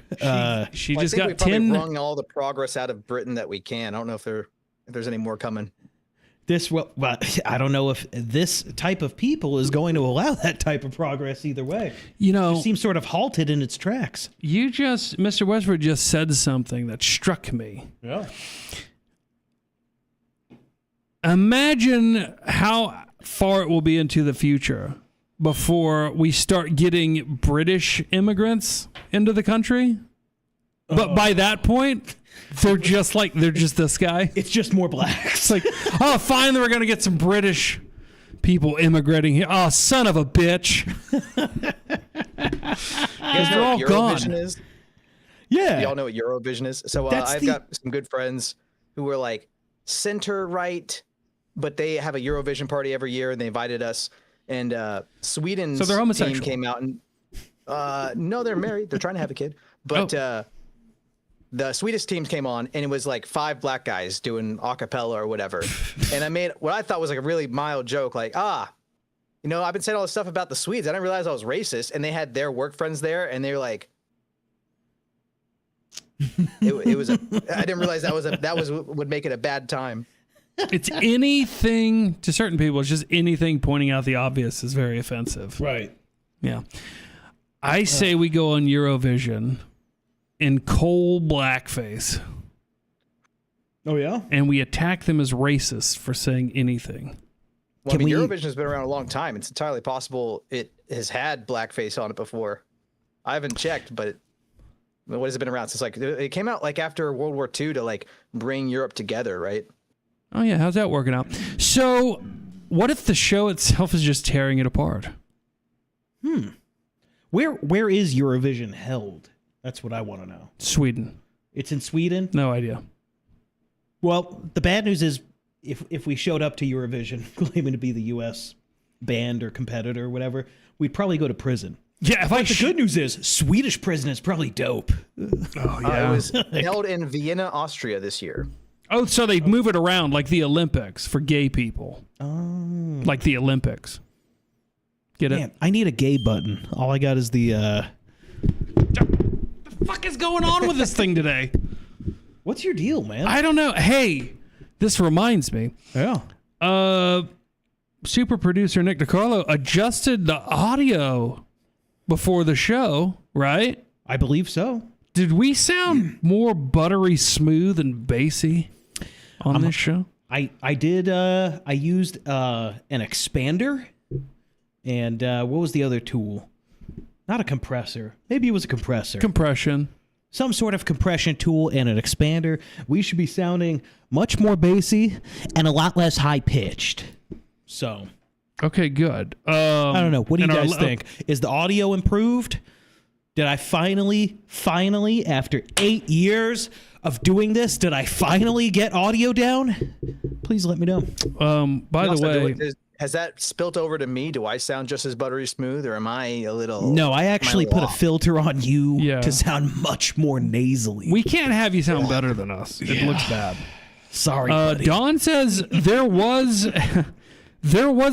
She Well, just I think we got probably 10. wrung all the progress out of Britain that we can. I don't know if there's any more coming. Well, I don't know if this type of people is going to allow that type of progress either way. You know, It seems sort of halted in its tracks. Mr. Westford just said something that struck me. Yeah. Imagine how far it will be into the future before we start getting British immigrants into the country. But by that point, they're just this guy. It's just more blacks. It's like, oh, finally we're going to get some British people immigrating here. Oh, son of a bitch. You they're all what gone. Eurovision is? Yeah. Y'all know what Eurovision is? So That's I've the- got some good friends who were like center right, but they have a Eurovision party every year, and they invited us. And Sweden's So they're team homosexual. came out and no, they're married. They're trying to have a kid, but the Swedish team came on, and it was like 5 black guys doing a cappella or whatever. And I made what I thought was like a really mild joke, like, I've been saying all this stuff about the Swedes. I didn't realize I was racist. And they had their work friends there, and they were like, it was. I didn't realize that would make it a bad time. It's anything to certain people. It's just anything pointing out the obvious is very offensive. Right. Yeah. I say we go on Eurovision in coal blackface, Oh, yeah? and we attack them as racist for saying anything. Well, Can we- Eurovision has been around a long time. It's entirely possible it has had blackface on it before. I haven't checked, but what has it been around since? Like it came out like after World War II to like bring Europe together, right? Oh, yeah. How's that working out? So what if the show itself is just tearing it apart? Where is Eurovision held? That's what I want to know. Sweden. It's in Sweden? No idea. Well, the bad news is if we showed up to Eurovision claiming to be the U.S. band or competitor or whatever, we'd probably go to prison. Yeah, if But the good news is Swedish prison is probably dope. Oh, It was held in Vienna, Austria this year. Oh, so they move it around like the Olympics for gay people. Oh. Like the Olympics. Get it? Man, I need a gay button. All I got is the... The fuck is going on with this thing today? What's your deal, man? I don't know. Hey, this reminds me. Yeah. Super producer Nick DiCarlo adjusted the audio before the show, right? I believe so. Did we sound more buttery smooth and bassy on this show? I did. I used an expander, and what was the other tool? Not a compressor. Maybe it was a compressor. Compression. Some sort of compression tool and an expander. We should be sounding much more bassy and a lot less high-pitched. So... Okay, good. I don't know. What do you guys think? Is the audio improved? Did I finally, after 8 years of doing this, did I finally get audio down? Please let me know. By the way, has that spilt over to me? Do I sound just as buttery smooth, or am I a little? No, I actually put a off? filter on you to sound much more nasally. we can't have you sound better than us. It looks bad. Sorry, buddy. Don says there was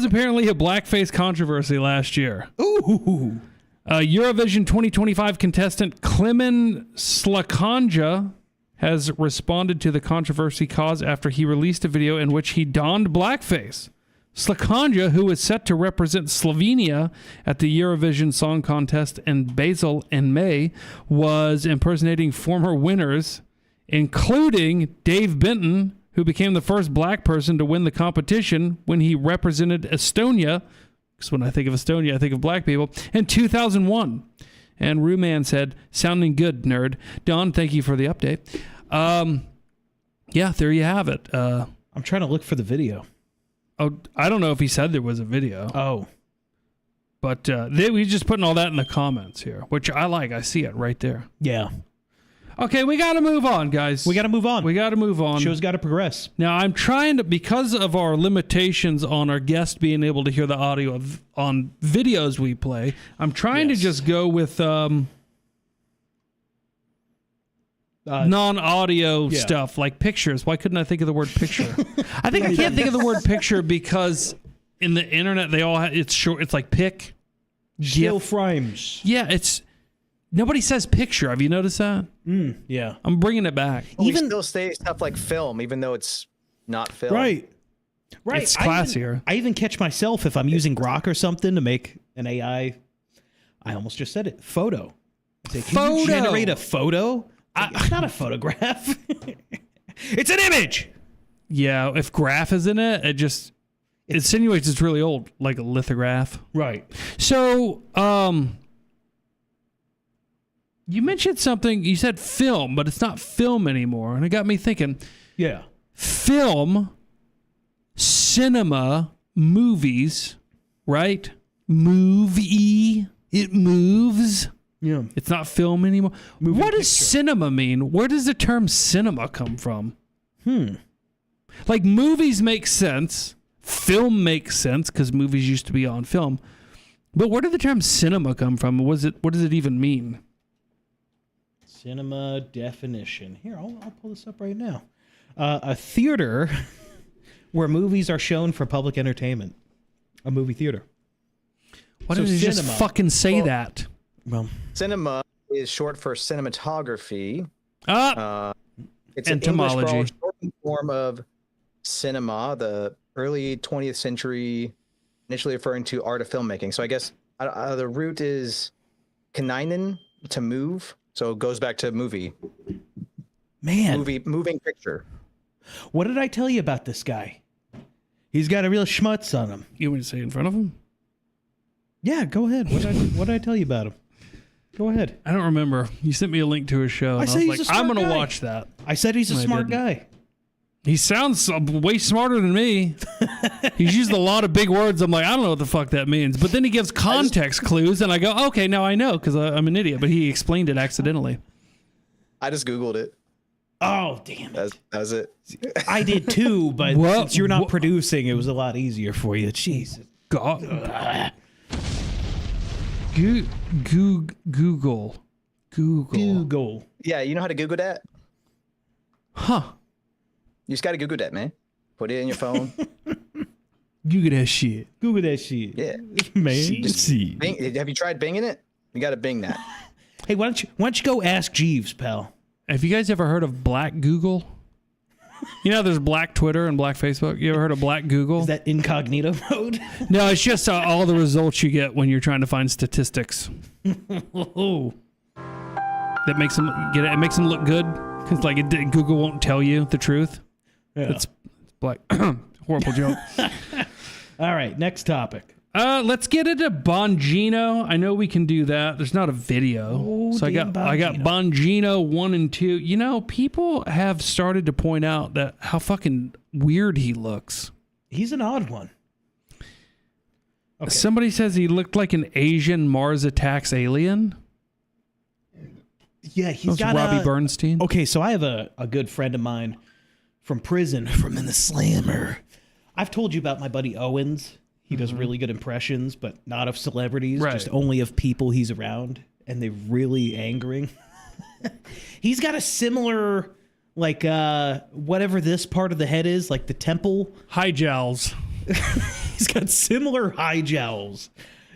apparently a blackface controversy last year. Ooh. Eurovision 2025 contestant Klemen Slakanja has responded to the controversy caused after he released a video in which he donned blackface. Slakanja, who is set to represent Slovenia at the Eurovision Song Contest in Basel in May, was impersonating former winners, including Dave Benton, who became the first black person to win the competition when he represented Estonia. Because when I think of Estonia, I think of black people, in 2001. And Ruman said, sounding good, nerd. Don, thank you for the update. Yeah, there you have it. I'm trying to look for the video. Oh, I don't know if he said there was a video. Oh. But we just putting all that in the comments here, which I like. I see it right there. Yeah. Okay, we got to move on, guys. We got to move on. We got to move on. Show's got to progress. Now, I'm trying to, because of our limitations on our guest being able to hear the audio on videos we play, I'm trying to just go with non-audio stuff, like pictures. Why couldn't I think of the word picture? I can't think of the word picture because in the internet, they all have, it's short. It's like pic. Still frames. Yeah, it's... Nobody says picture. Have you noticed that? Yeah. I'm bringing it back. Well, we still say stuff like film, even though it's not film. Right. It's classier. I even catch myself if I'm using Grok or something to make an AI. I almost just said it. Photo. I say, can you generate a photo? It's not a photograph. It's an image. Yeah, if graph is in it, it insinuates it's really old, like a lithograph. Right. So, you mentioned something, you said film, but it's not film anymore. And it got me thinking. Yeah. Film, cinema, movies, right? Movie, it moves. Yeah. It's not film anymore. What does cinema mean? Where does the term cinema come from? Like movies make sense. Film makes sense because movies used to be on film. But where did the term cinema come from? What does it even mean? Cinema definition. Here, I'll pull this up right now. A theater where movies are shown for public entertainment. A movie theater. Why don't you just fucking say that? Well, cinema is short for cinematography. It's entomology. an English shortened form of cinema, the early 20th century, initially referring to art of filmmaking. So I guess the root is kinainen, to move. So it goes back to movie. Man. Moving picture. What did I tell you about this guy? He's got a real schmutz on him. You want to say in front of him? Yeah, go ahead. What did I tell you about him? Go ahead. I don't remember. You sent me a link to his show. And I was like, I'm going to watch that. I said he's a smart guy. He sounds way smarter than me. He's used a lot of big words. I'm like, I don't know what the fuck that means. But then he gives context clues, and I go, okay, now I know because I'm an idiot. But he explained it accidentally. I just Googled it. Oh, damn it. That was it. I did too, but since you're not producing, it was a lot easier for you. Jesus. God. Google. Yeah, you know how to Google that? Huh. You just got to Google that, man. Put it in your phone. Google that shit. Google that shit. Yeah. Man. Bing, have you tried Binging it? You got to Bing that. Hey, why don't you go ask Jeeves, pal? Have you guys ever heard of Black Google? You know, there's Black Twitter and Black Facebook. You ever heard of Black Google? Is that incognito mode? No, it's just all the results you get when you're trying to find statistics. Oh. That makes them get it. It makes them look good because like Google won't tell you the truth. Yeah. It's black. Horrible joke. All right, next topic. Let's get into Bongino. I know we can do that. There's not a video. Oh, so I got Bongino 1 and 2. You know, people have started to point out that how fucking weird he looks. He's an odd one. Okay. Somebody says he looked like an Asian Mars Attacks alien. Yeah, he's got Robbie Bernstein. Okay, so I have a good friend of mine from prison, from in the Slammer. I've told you about my buddy Owens. He does really good impressions, but not of celebrities, just only of people he's around, and they're really angering. He's got a similar, like, whatever this part of the head is, like the temple. High jowls. He's got similar high jowls,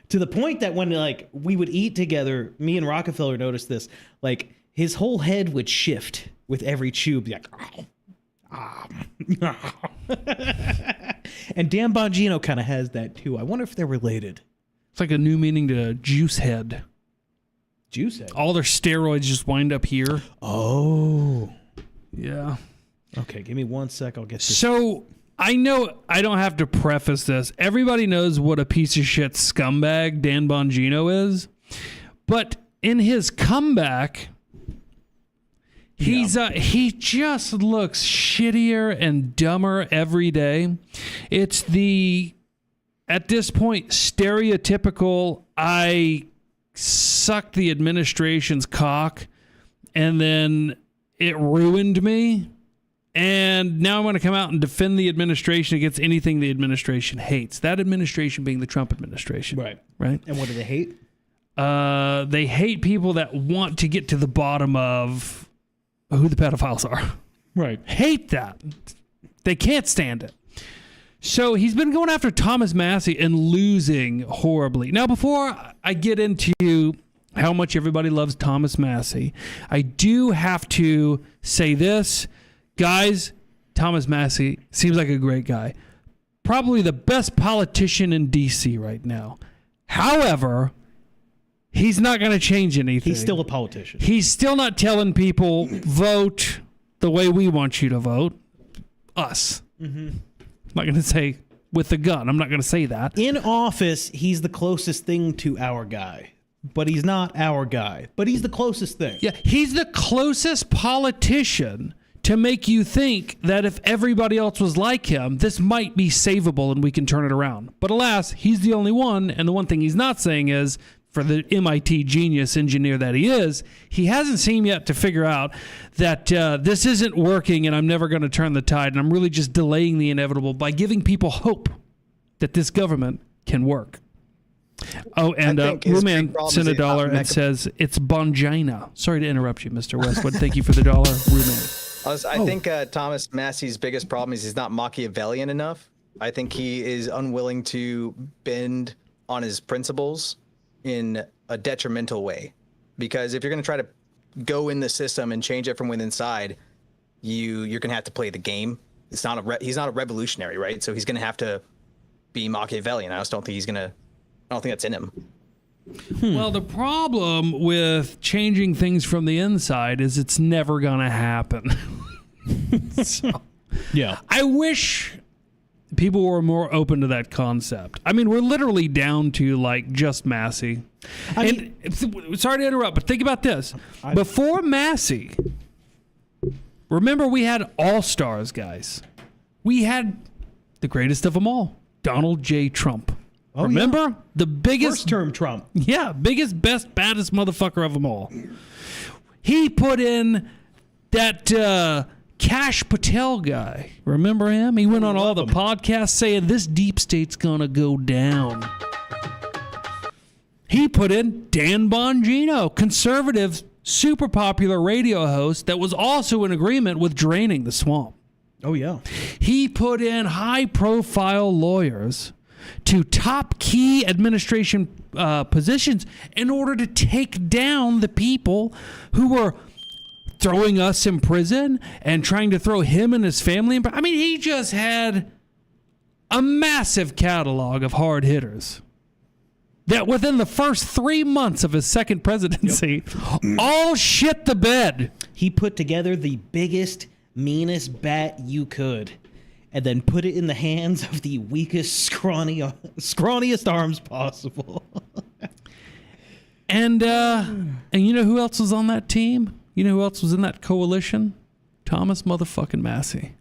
to the point that when, like, we would eat together, me and Rockefeller noticed this, like, his whole head would shift with every chew, be like, and Dan Bongino kind of has that too. I wonder if they're related. It's like a new meaning to juice head. Juice head. All their steroids just wind up here. Oh. Yeah. Okay, give me 1 sec. I'll get this. So I know I don't have to preface this. Everybody knows what a piece of shit scumbag Dan Bongino is. But in his comeback, he just looks shittier and dumber every day. It's at this point, stereotypical, I sucked the administration's cock and then it ruined me. And now I'm going to come out and defend the administration against anything the administration hates. That administration being the Trump administration. Right. Right? And what do they hate? They hate people that want to get to the bottom of who the pedophiles are. Right. Hate that. They can't stand it. So he's been going after Thomas Massey and losing horribly. Now, before I get into how much everybody loves Thomas Massey, I do have to say this. Guys, Thomas Massey seems like a great guy. Probably the best politician in D.C. right now. However, he's not going to change anything. He's still a politician. He's still not telling people, vote the way we want you to vote. Us. Mm-hmm. I'm not going to say with the gun. I'm not going to say that. In office, he's the closest thing to our guy. But he's not our guy. But he's the closest thing. Yeah, he's the closest politician to make you think that if everybody else was like him, this might be savable and we can turn it around. But alas, he's the only one. And the one thing he's not saying is, for the MIT genius engineer that he is, he hasn't seemed yet to figure out that this isn't working and I'm never going to turn the tide. And I'm really just delaying the inevitable by giving people hope that this government can work. Oh, and Ruman sent $1 and says, it's Bongina. Sorry to interrupt you, Mr. Westwood. Thank you for the $1, Ruman. I think Thomas Massey's biggest problem is he's not Machiavellian enough. I think he is unwilling to bend on his principles in a detrimental way, because if you're going to try to go in the system and change it from within inside, you're going to have to play the game. It's not he's not a revolutionary, right? So he's going to have to be Machiavellian. I don't think that's in him. Well, the problem with changing things from the inside is it's never going to happen. So, yeah. I wish people were more open to that concept. I mean, we're literally down to like just Massey. Sorry to interrupt, but think about this. Before Massey, remember we had all-stars, guys. We had the greatest of them all, Donald J. Trump. Oh, remember? Yeah. The biggest... First-term Trump. Yeah, biggest, best, baddest motherfucker of them all. He put in that... Kash Patel guy. Remember him? He went on all the podcasts saying this deep state's gonna go down. He put in Dan Bongino, conservative, super popular radio host that was also in agreement with draining the swamp. Oh, yeah. He put in high-profile lawyers to top key administration positions in order to take down the people who were throwing us in prison and trying to throw him and his family in prison. I mean, he just had a massive catalog of hard hitters that within the first 3 months of his second presidency, all shit the bed. He put together the biggest, meanest bat you could. and then put it in the hands of the weakest, scrawniest arms possible. And you know who else was on that team? You know who else was in that coalition? Thomas motherfucking Massey.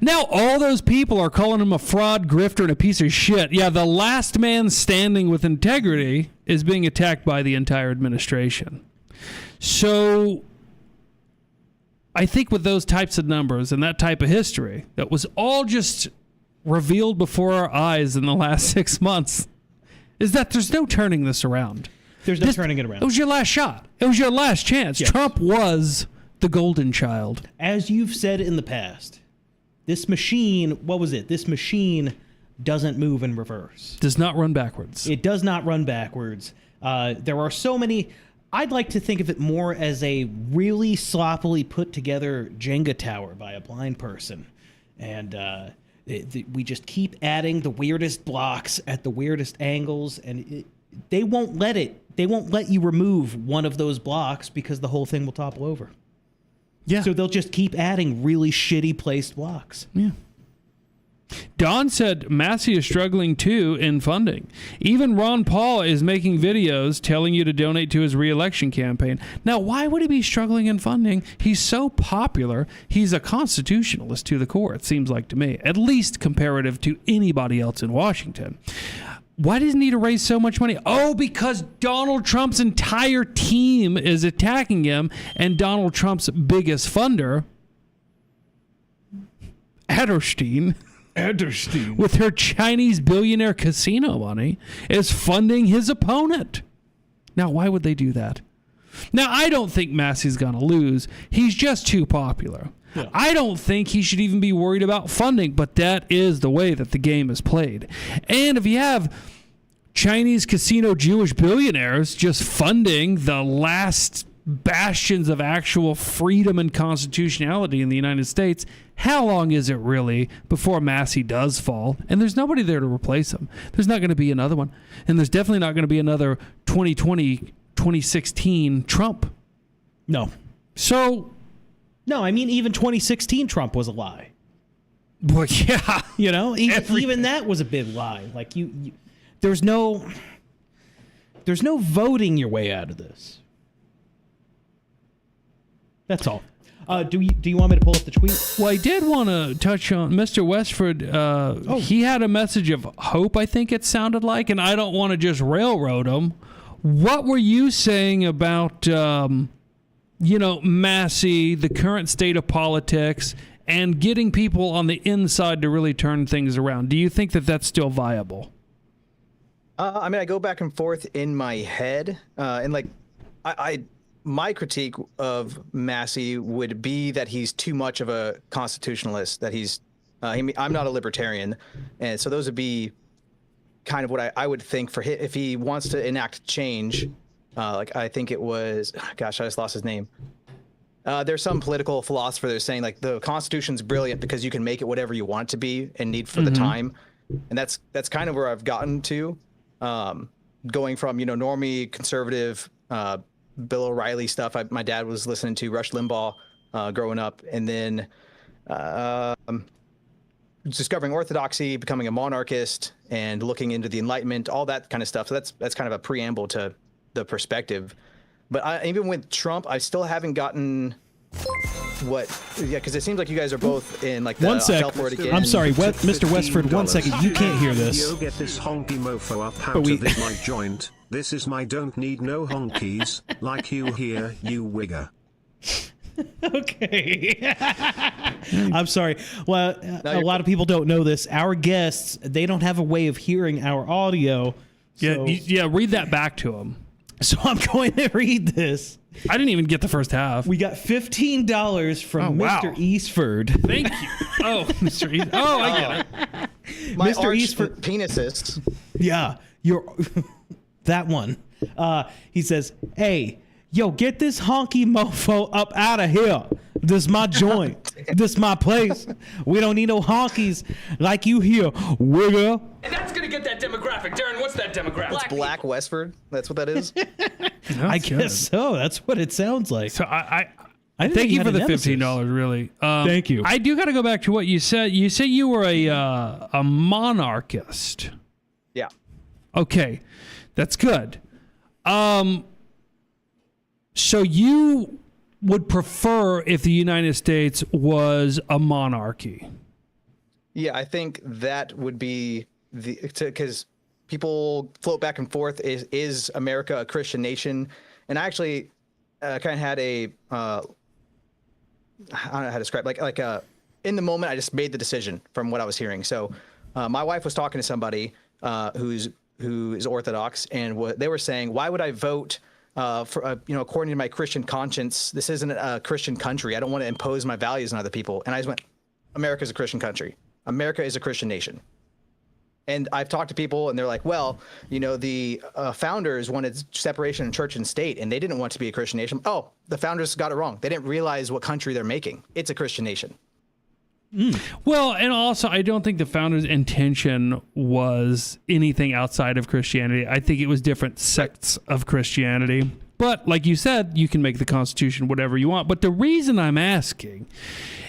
Now all those people are calling him a fraud, grifter, and a piece of shit. Yeah, the last man standing with integrity is being attacked by the entire administration. So I think with those types of numbers and that type of history, that was all just revealed before our eyes in the last 6 months, is that there's no turning this around. There's no turning it around. It was your last shot. It was your last chance. Yes. Trump was the golden child. As you've said in the past, this machine, what was it? This machine doesn't move in reverse. Does not run backwards. It does not run backwards. There are so many. I'd like to think of it more as a really sloppily put together Jenga tower by a blind person. And we just keep adding the weirdest blocks at the weirdest angles, and they won't let you remove one of those blocks because the whole thing will topple over. Yeah. So they'll just keep adding really shitty placed blocks. Yeah. Don said Massey is struggling too in funding. Even Ron Paul is making videos telling you to donate to his re-election campaign. Now, why would he be struggling in funding? He's so popular. He's a constitutionalist to the core, it seems like to me, at least comparative to anybody else in Washington. Why does he need to raise so much money? Oh, because Donald Trump's entire team is attacking him, and Donald Trump's biggest funder, Adderstein, with her Chinese billionaire casino money, is funding his opponent. Now, why would they do that? Now, I don't think Massey's going to lose. He's just too popular. Yeah. I don't think he should even be worried about funding, but that is the way that the game is played. And if you have Chinese casino Jewish billionaires just funding the last bastions of actual freedom and constitutionality in the United States, how long is it really before Massey does fall? And there's nobody there to replace him. There's not going to be another one. And there's definitely not going to be another 2020, 2016 Trump. No. So... No, I mean, even 2016 Trump was a lie. Well, yeah. You know, even that was a big lie. Like, there's no voting your way out of this. That's all. Do you want me to pull up the tweet? Well, I did want to touch on Mr. Westford. He had a message of hope, I think it sounded like, and I don't want to just railroad him. What were you saying about... Massey, the current state of politics, and getting people on the inside to really turn things around? Do you think that that's still viable? I mean, I go back and forth in my head, and like, my critique of Massey would be that he's too much of a constitutionalist. That he's, I'm not a libertarian, and so those would be kind of what I would think for him if he wants to enact change. Like I think it was, gosh, I just lost his name. There's some political philosopher that's saying like the Constitution's brilliant because you can make it whatever you want it to be and need for the time, and that's kind of where I've gotten to, going from normie conservative Bill O'Reilly stuff. My dad was listening to Rush Limbaugh growing up, and then discovering orthodoxy, becoming a monarchist, and looking into the Enlightenment, all that kind of stuff. So that's kind of a preamble to the perspective. But even with Trump, I still haven't gotten because it seems like you guys are both in like the 1 sec. I'm sorry, Mr. Westford, 1 second. You can't hear this. Yo, get this honky mofo up out of this my joint. This is my don't need no honkies, like you here, you wigger. Okay. I'm sorry. Well, a lot of people don't know this. Our guests, they don't have a way of hearing our audio. So, read that back to them. So I'm going to read this. I didn't even get the first half. We got $15 from Mr. Eastford. Thank you. Oh, Mr. Eastford. Oh, I get it. My Mr. Eastford penises. Yeah, you're that one. He says, "Hey, yo, get this honky mofo up out of here. This is my joint. This is my place. We don't need no honkies like you here, wigger." And that's gonna get that demographic. Darren, what's that demographic? Black Westford. That's what that is. I guess so. That's what it sounds like. So I didn't Thank think you had for a the nemesis. $15, really. Thank you. I do got to go back to what you said. You said you were a monarchist. Yeah. Okay, that's good. So you would prefer if the United States was a monarchy? Yeah, I think that would be because people float back and forth. Is America a Christian nation? And I actually kind of had a I don't know how to describe in the moment I just made the decision from what I was hearing. So my wife was talking to somebody who is Orthodox, and they were saying, why would I vote for according to my Christian conscience? This isn't a Christian country. I don't want to impose my values on other people. And I just went, America's a Christian country. America is a Christian nation. And I've talked to people, and they're like, well, the founders wanted separation of church and state, and they didn't want to be a Christian nation. Oh, the founders got it wrong. They didn't realize what country they're making. It's a Christian nation. Well, and also, I don't think the founders' intention was anything outside of Christianity. I think it was different sects of Christianity. But like you said, you can make the Constitution whatever you want. But the reason I'm asking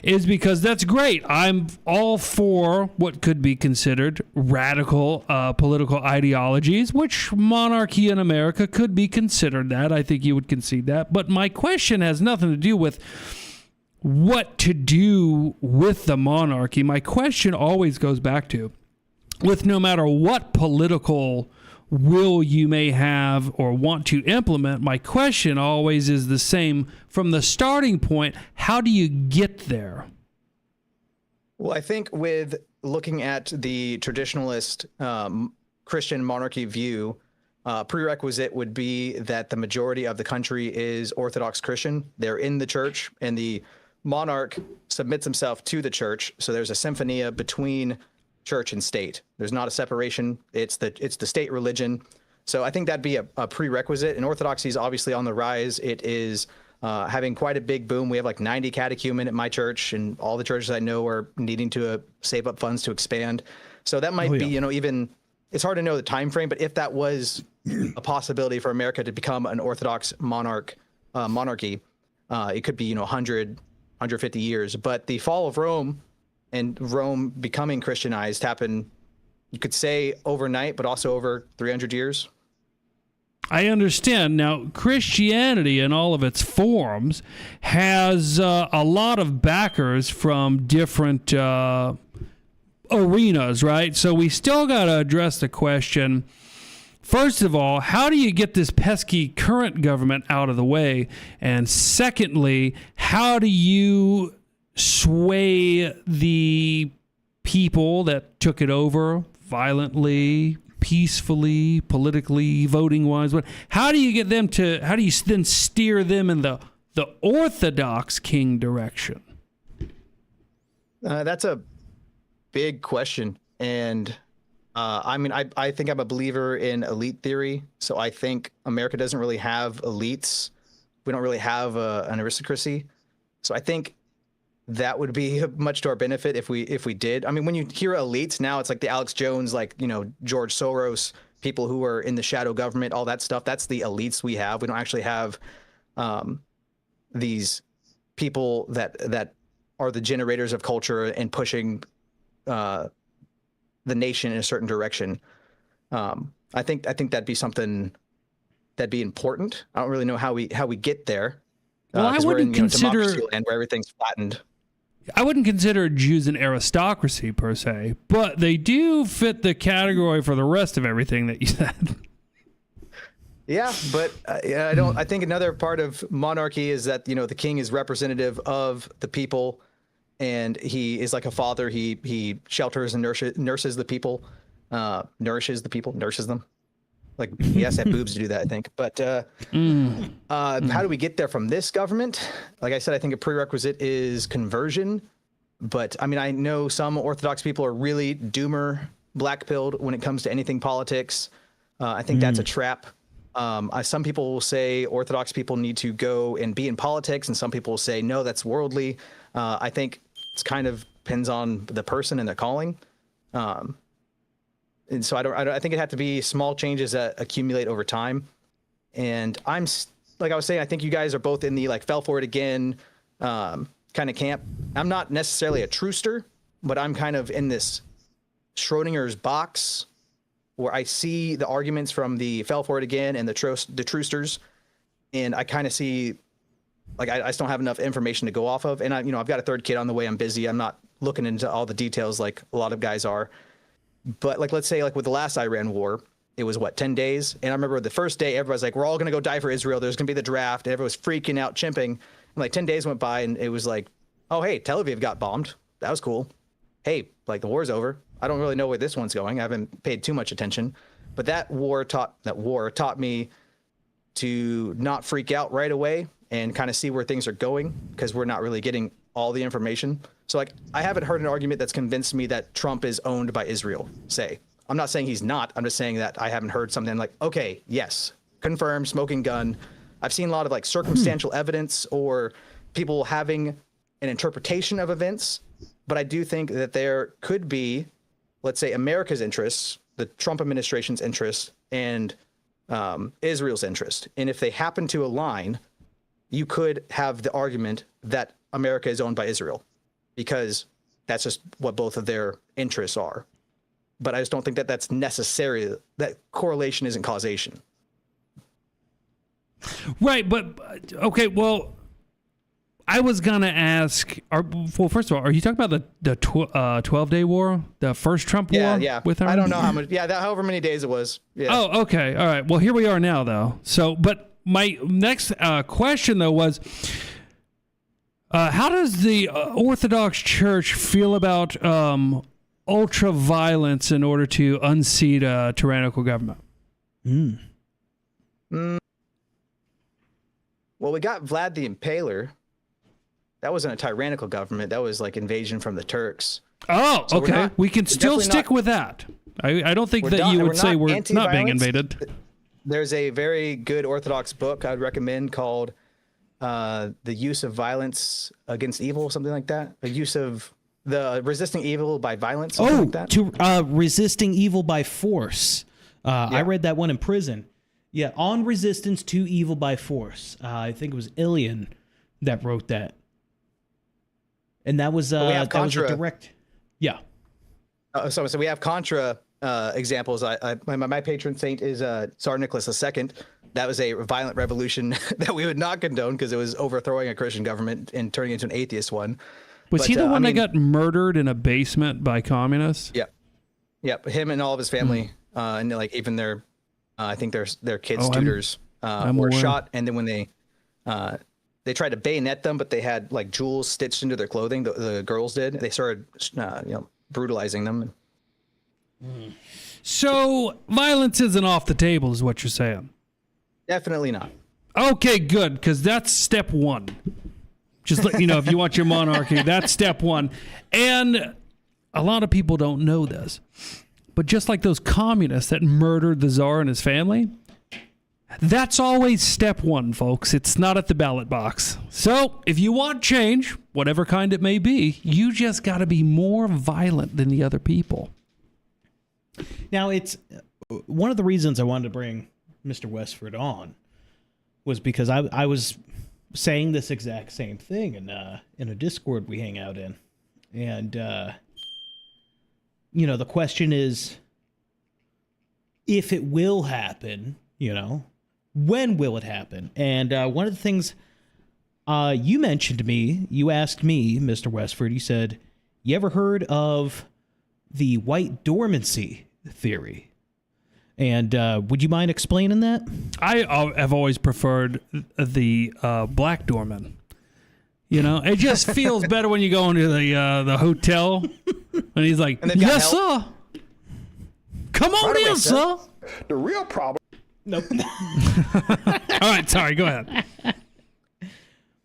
is because that's great. I'm all for what could be considered radical political ideologies, which monarchy in America could be considered that. I think you would concede that. But my question has nothing to do with what to do with the monarchy. My question always goes back to, with no matter what political will you may have or want to implement, my question always is the same from the starting point. How do you get there? Well, I think with looking at the traditionalist Christian monarchy view, prerequisite would be that the majority of the country is Orthodox Christian. They're in the church, and the monarch submits himself to the church. So there's a symphonia between church and state. There's not a separation. It's the state religion. So I think that'd be a prerequisite. And Orthodoxy is obviously on the rise. It is having quite a big boom. We have like 90 catechumen at my church, and all the churches I know are needing to save up funds to expand. So that might be, even, it's hard to know the time frame, but if that was a possibility for America to become an Orthodox monarchy, it could be, 100, 150 years. But the fall of Rome and Rome becoming Christianized happened, you could say, overnight, but also over 300 years. I understand. Now, Christianity in all of its forms has a lot of backers from different arenas, right? So we still got to address the question, first of all, how do you get this pesky current government out of the way? And secondly, how do you sway the people that took it over violently, peacefully, politically, voting wise? How do you then steer them in the Orthodox king direction? That's a big question. And I think I'm a believer in elite theory. So I think America doesn't really have elites. We don't really have an aristocracy. So I think that would be much to our benefit if we did. I mean, when you hear elites now, it's like the Alex Jones, George Soros, people who are in the shadow government, all that stuff. That's the elites we have. We don't actually have these people that are the generators of culture and pushing the nation in a certain direction. I think that'd be something that'd be important. I don't really know how we get there. Well, I wouldn't consider democracy land where everything's flattened. I wouldn't consider Jews an aristocracy per se, but they do fit the category for the rest of everything that you said. Yeah, but I think another part of monarchy is that the king is representative of the people, and he is like a father. He shelters and nurses the people, nourishes them. Like he has to have boobs to do that, I think. But how do we get there from this government? Like I said, I think a prerequisite is conversion. But I mean, I know some Orthodox people are really doomer black-pilled when it comes to anything politics. I think that's a trap. Some people will say Orthodox people need to go and be in politics, and some people will say, no, that's worldly. I think it's kind of depends on the person and their calling. And so I think it had to be small changes that accumulate over time. And like I was saying, I think you guys are both in the fell for it again. kind of camp. I'm not necessarily a truster, but I'm kind of in this Schrodinger's box where I see the arguments from the fell for it again and the trusters, and I kind of see, like, I just don't have enough information to go off of. And I've got a third kid on the way. I'm busy. I'm not looking into all the details like a lot of guys are. But like, let's say like with the last Iran war, it was 10 days. And I remember the first day, everybody's like, we're all going to go die for Israel. There's going to be the draft. And everyone was freaking out, chimping. And like 10 days went by and it was like, oh, hey, Tel Aviv got bombed. That was cool. Hey, like the war's over. I don't really know where this one's going. I haven't paid too much attention, but that war taught me to not freak out right away and kind of see where things are going, because we're not really getting all the information. So like, I haven't heard an argument that's convinced me that Trump is owned by Israel, say. I'm not saying he's not. I'm just saying that I haven't heard something like, okay, yes, confirmed, smoking gun. I've seen a lot of like circumstantial evidence or people having an interpretation of events, but I do think that there could be, let's say, America's interests, the Trump administration's interests, and Israel's interest. And if they happen to align, you could have the argument that America is owned by Israel, because that's just what both of their interests are. But I just don't think that that's necessary. That correlation isn't causation. Right, but okay, well, I was gonna ask. Well, first of all, are you talking about the 12-day war, the first Trump war? Yeah. With I don't know how much. Yeah, however many days it was. Yeah. Oh, okay, all right. Well, here we are now, though. So, but my next question though was, how does the Orthodox Church feel about ultra violence in order to unseat a tyrannical government? Well, we got Vlad the Impaler. That wasn't a tyrannical government. That was like invasion from the Turks. Oh, So okay. We can still stick with that. I don't think that you would say we're not being invaded. There's a very good Orthodox book I'd recommend called The Use of Violence Against Evil, something like that. The use of the resisting evil by violence, something like that. Resisting evil by force. I read that one in prison. Yeah, on resistance to evil by force. I think it was Ilian that wrote that. And that was a direct. Yeah. So we have Contra examples. My patron saint is Tsar Nicholas II. That was a violent revolution that we would not condone because it was overthrowing a Christian government and turning it into an atheist one. Was he the one that got murdered in a basement by communists? Yeah. Yep. Him and all of his family, and like even their, I think their kids' tutors were shot. And then when they tried to bayonet them, but they had like jewels stitched into their clothing. The girls did. They started, brutalizing them. So violence isn't off the table, is what you're saying? Definitely not. Okay, good, because that's step one. Just let you know, if you want your monarchy, that's step one. And a lot of people don't know this, but just like those communists that murdered the Tsar and his family, that's always step one, folks. It's not at the ballot box. So if you want change, whatever kind it may be, you just got to be more violent than the other people. Now, it's one of the reasons I wanted to bring Mr. Westford on was because I was saying this exact same thing in a Discord we hang out in. And, the question is, if it will happen, when will it happen? And one of the things you mentioned to me, you asked me, Mr. Westford, you said, you ever heard of the white dormancy theory? And would you mind explaining that? I have always preferred the black doorman. It just feels better when you go into the hotel and he's like, yes, sir. Come on in, sir. The real problem. Nope. All right, sorry, go ahead.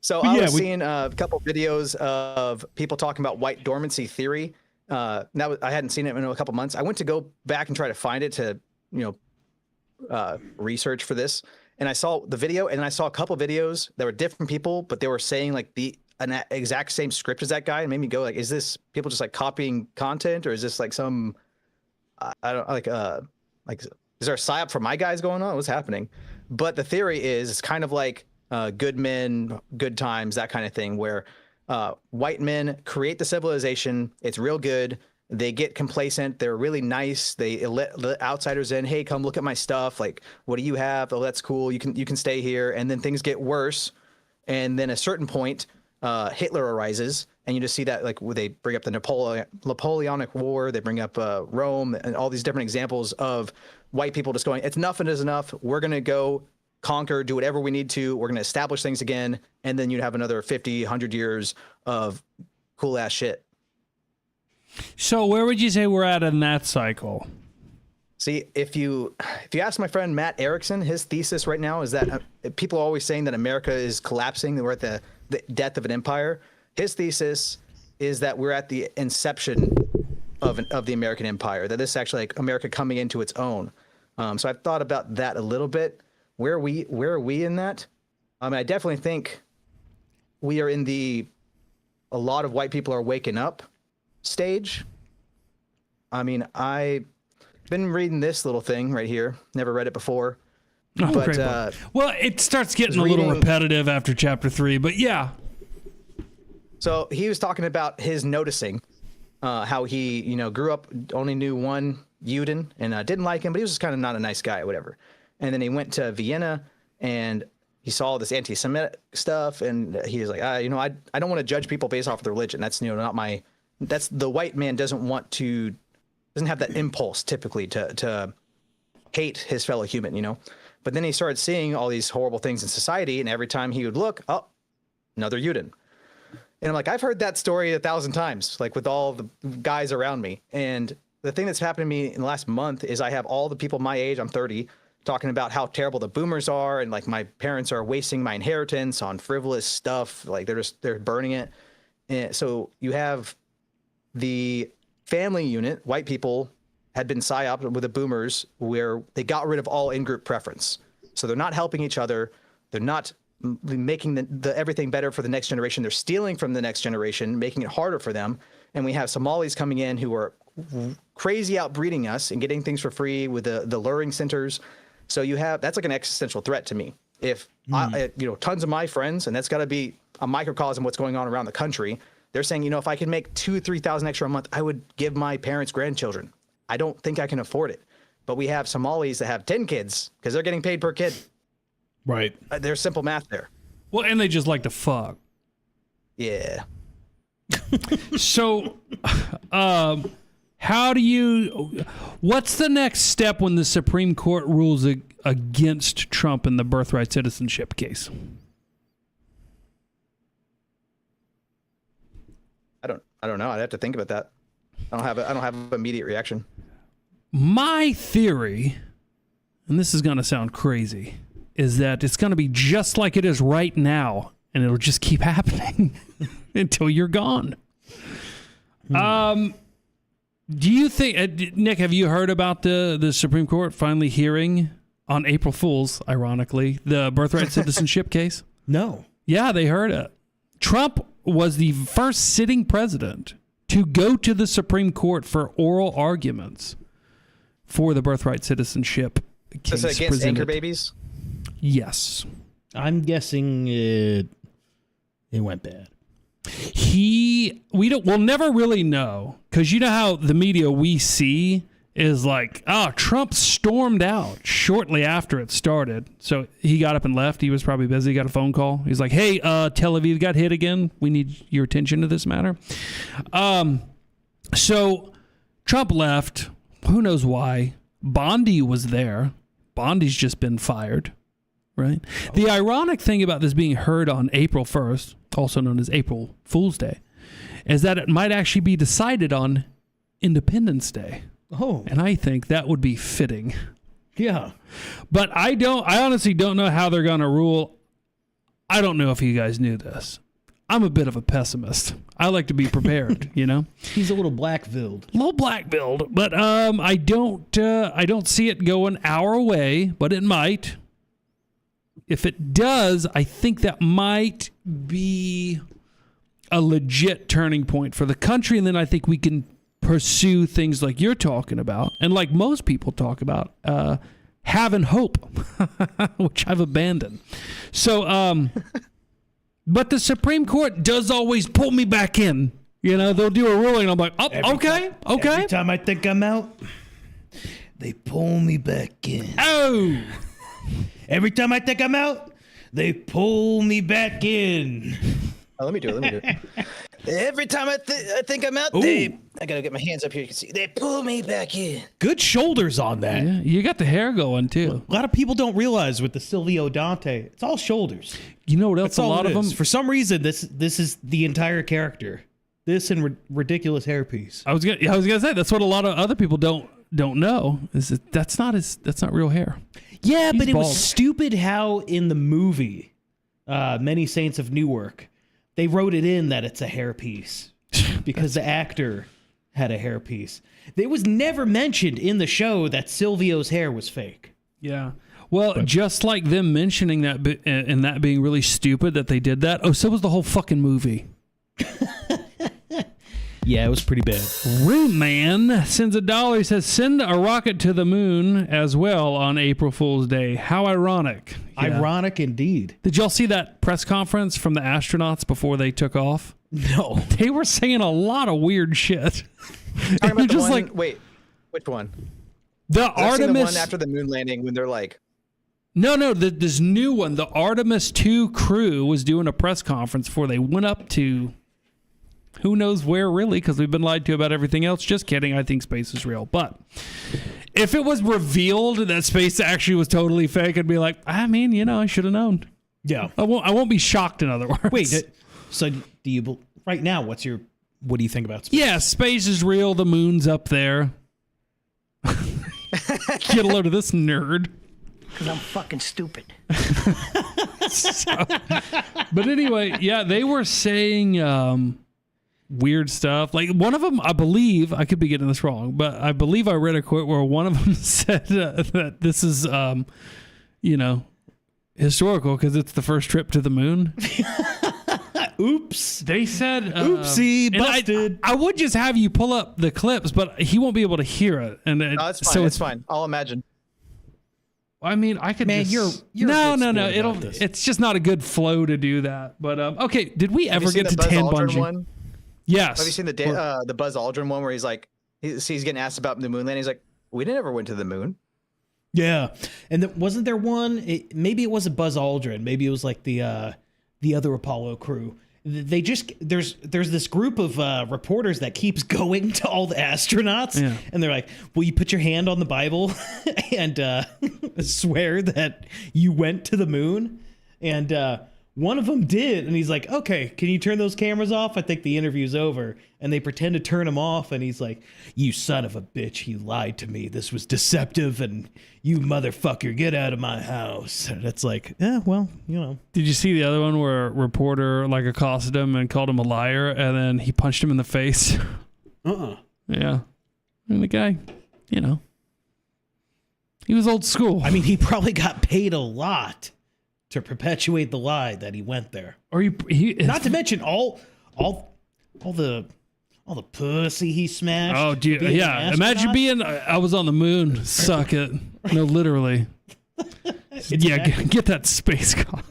So I was seeing a couple videos of people talking about white dormancy theory. I hadn't seen it in a couple months. I went to go back and try to find it to, research for this. And I saw the video, and I saw a couple videos that were different people, but they were saying like an exact same script as that guy. It made me go like, is this people just like copying content, or is this like some, I don't like is there a psyop for my guys going on? What's happening? But the theory is it's kind of like good men, good times, that kind of thing, where white men create the civilization. It's real good. They get complacent. They're really nice. They let the outsiders in. Hey, come look at my stuff. Like, what do you have? Oh, that's cool. You can stay here. And then things get worse. And then at a certain point, Hitler arises, and you just see that, like, they bring up the Napoleonic War. They bring up Rome and all these different examples of white people just going, it's enough and is enough. We're going to go conquer, do whatever we need to. We're going to establish things again. And then you'd have another 50, 100 years of cool ass shit. So where would you say we're at in that cycle? See, if you ask my friend Matt Erickson, his thesis right now is that people are always saying that America is collapsing, that we're at the death of an empire. His thesis is that we're at the inception of the American empire, that this is actually like America coming into its own. So I've thought about that a little bit. Where are we in that? I mean, I definitely think we are in a lot of white people are waking up stage. I mean, I've been reading this little thing right here. Never read it before. Oh, but great book. Well, it starts getting a little repetitive after chapter 3, but yeah. So he was talking about his noticing how he, grew up, only knew one Uden and didn't like him, but he was just kind of not a nice guy or whatever. And then he went to Vienna and he saw this anti-Semitic stuff, and he was like, I don't want to judge people based off of their religion. That's not my. That's the white man doesn't have that impulse typically to hate his fellow human, But then he started seeing all these horrible things in society, and every time he would look, oh, another Uden. And I'm like, I've heard that story 1,000 times, like with all the guys around me. And the thing that's happened to me in the last month is I have all the people my age, I'm 30, talking about how terrible the boomers are, and like my parents are wasting my inheritance on frivolous stuff, like they're burning it. And so you have the family unit, white people had been psyoped with the boomers, where they got rid of all in-group preference. So they're not helping each other. They're not making the everything better for the next generation. They're stealing from the next generation, making it harder for them. And we have Somalis coming in who are crazy outbreeding us and getting things for free with the luring centers. So that's like an existential threat to me. If tons of my friends, and that's got to be a microcosm of what's going on around the country, they're saying, if I could make $2,000-3,000 extra a month, I would give my parents grandchildren. I don't think I can afford it. But we have Somalis that have 10 kids because they're getting paid per kid. Right. There's simple math there. Well, and they just like to fuck. Yeah. So, what's the next step when the Supreme Court rules against Trump in the birthright citizenship case? I don't know. I'd have to think about that. I don't have an immediate reaction. My theory, and this is going to sound crazy, is that it's going to be just like it is right now, and it'll just keep happening until you're gone. Do you think, Nick, have you heard about the Supreme Court finally hearing on April Fool's, ironically, the birthright citizenship case? No. Yeah, they heard it. Trump was the first sitting president to go to the Supreme Court for oral arguments for the birthright citizenship case. Is it against anchor babies? Yes. I'm guessing it went bad. We'll never really know, because you know how the media we see is like, Trump stormed out shortly after it started. So he got up and left. He was probably busy, got a phone call. He's like, hey, Tel Aviv got hit again. We need your attention to this matter. So Trump left. Who knows why? Bondi was there. Bondi's just been fired, right? Oh. The ironic thing about this being heard on April 1st, also known as April Fool's Day, is that it might actually be decided on Independence Day. Oh. And I think that would be fitting. Yeah. But I honestly don't know how they're going to rule. I don't know if you guys knew this. I'm a bit of a pessimist. I like to be prepared, He's a little black-billed. But I don't see it going our way, but it might. If it does, I think that might be a legit turning point for the country, and then I think we can pursue things like you're talking about, and like most people talk about, having hope, which I've abandoned. So, but the Supreme Court does always pull me back in. You know, they'll do a ruling, and I'm like, okay. Every time I think I'm out, they pull me back in. Oh! Every time I think I'm out, they pull me back in. Oh, let me do it. Every time I think I'm out, I gotta get my hands up here. You can see they pull me back in. Good shoulders on that. Yeah, you got the hair going, too. A lot of people don't realize with the Silvio Dante, it's all shoulders. You know what else? That's A all lot it of is. them. For some reason, this is the entire character. This and ridiculous hairpiece. I was gonna say that's what a lot of other people don't know is that's not real hair. Yeah, He's but it bald. was stupid how in the movie, Many Saints of Newark, they wrote it in that it's a hairpiece because the actor had a hairpiece. It was never mentioned in the show that Silvio's hair was fake. Yeah. Well, just like them mentioning that and that being really stupid that they did that. Oh, so was the whole fucking movie. Yeah, it was pretty bad. Room Man sends $1. He says, send a rocket to the moon as well on April Fool's Day. How ironic. Yeah. Ironic indeed. Did y'all see that press conference from the astronauts before they took off? No. They were saying a lot of weird shit. Talking about the just one, wait, which one? The I've seen Artemis... the one after the moon landing when they're like... No, this new one, the Artemis 2 crew was doing a press conference before they went up to... Who knows where, really, because we've been lied to about everything else. Just kidding. I think space is real. But if it was revealed that space actually was totally fake, I'd be like, I mean, you know, I should have known. Yeah. I won't be shocked, in other words. Wait, so do you... Right now, what do you think about space? Yeah, space is real. The moon's up there. Get a load of this nerd. Because I'm fucking stupid. But anyway, yeah, they were saying... weird stuff. Like one of them, I believe, I could be getting this wrong, but I believe I read a quote where one of them said that this is, historical because it's the first trip to the moon. Oops. They said, oopsie, busted. I would just have you pull up the clips, but he won't be able to hear it. And No, it's fine. so it's fine. I'll imagine. I mean, I could. Man, just, you're no. a good sport about this. It's just not a good flow to do that. But okay, did we Have you ever seen get the to Buzz tan Aldrin bungee? one? Yes. Have you seen the Buzz Aldrin one where he's like, he's getting asked about the moon landing? He's like, we never went to the moon. Yeah, and wasn't there one? Maybe it wasn't Buzz Aldrin. Maybe it was like the other Apollo crew. They just there's this group of reporters that keeps going to all the astronauts, and they're like, "Will you put your hand on the Bible and swear that you went to the moon?" And one of them did, and he's like, "Okay, can you turn those cameras off? I think the interview's over." And they pretend to turn them off, and he's like, "You son of a bitch, he lied to me. This was deceptive, and you motherfucker, get out of my house." And it's like, well, you know. Did you see the other one where a reporter like accosted him and called him a liar, and then he punched him in the face? Yeah. And the guy, you know, he was old school. I mean, he probably got paid a lot to perpetuate the lie that he went there. Or he not to mention all the pussy he smashed. Oh, dude, yeah. Imagine being, I was on the moon. Suck it. No, literally. Yeah, get that space car.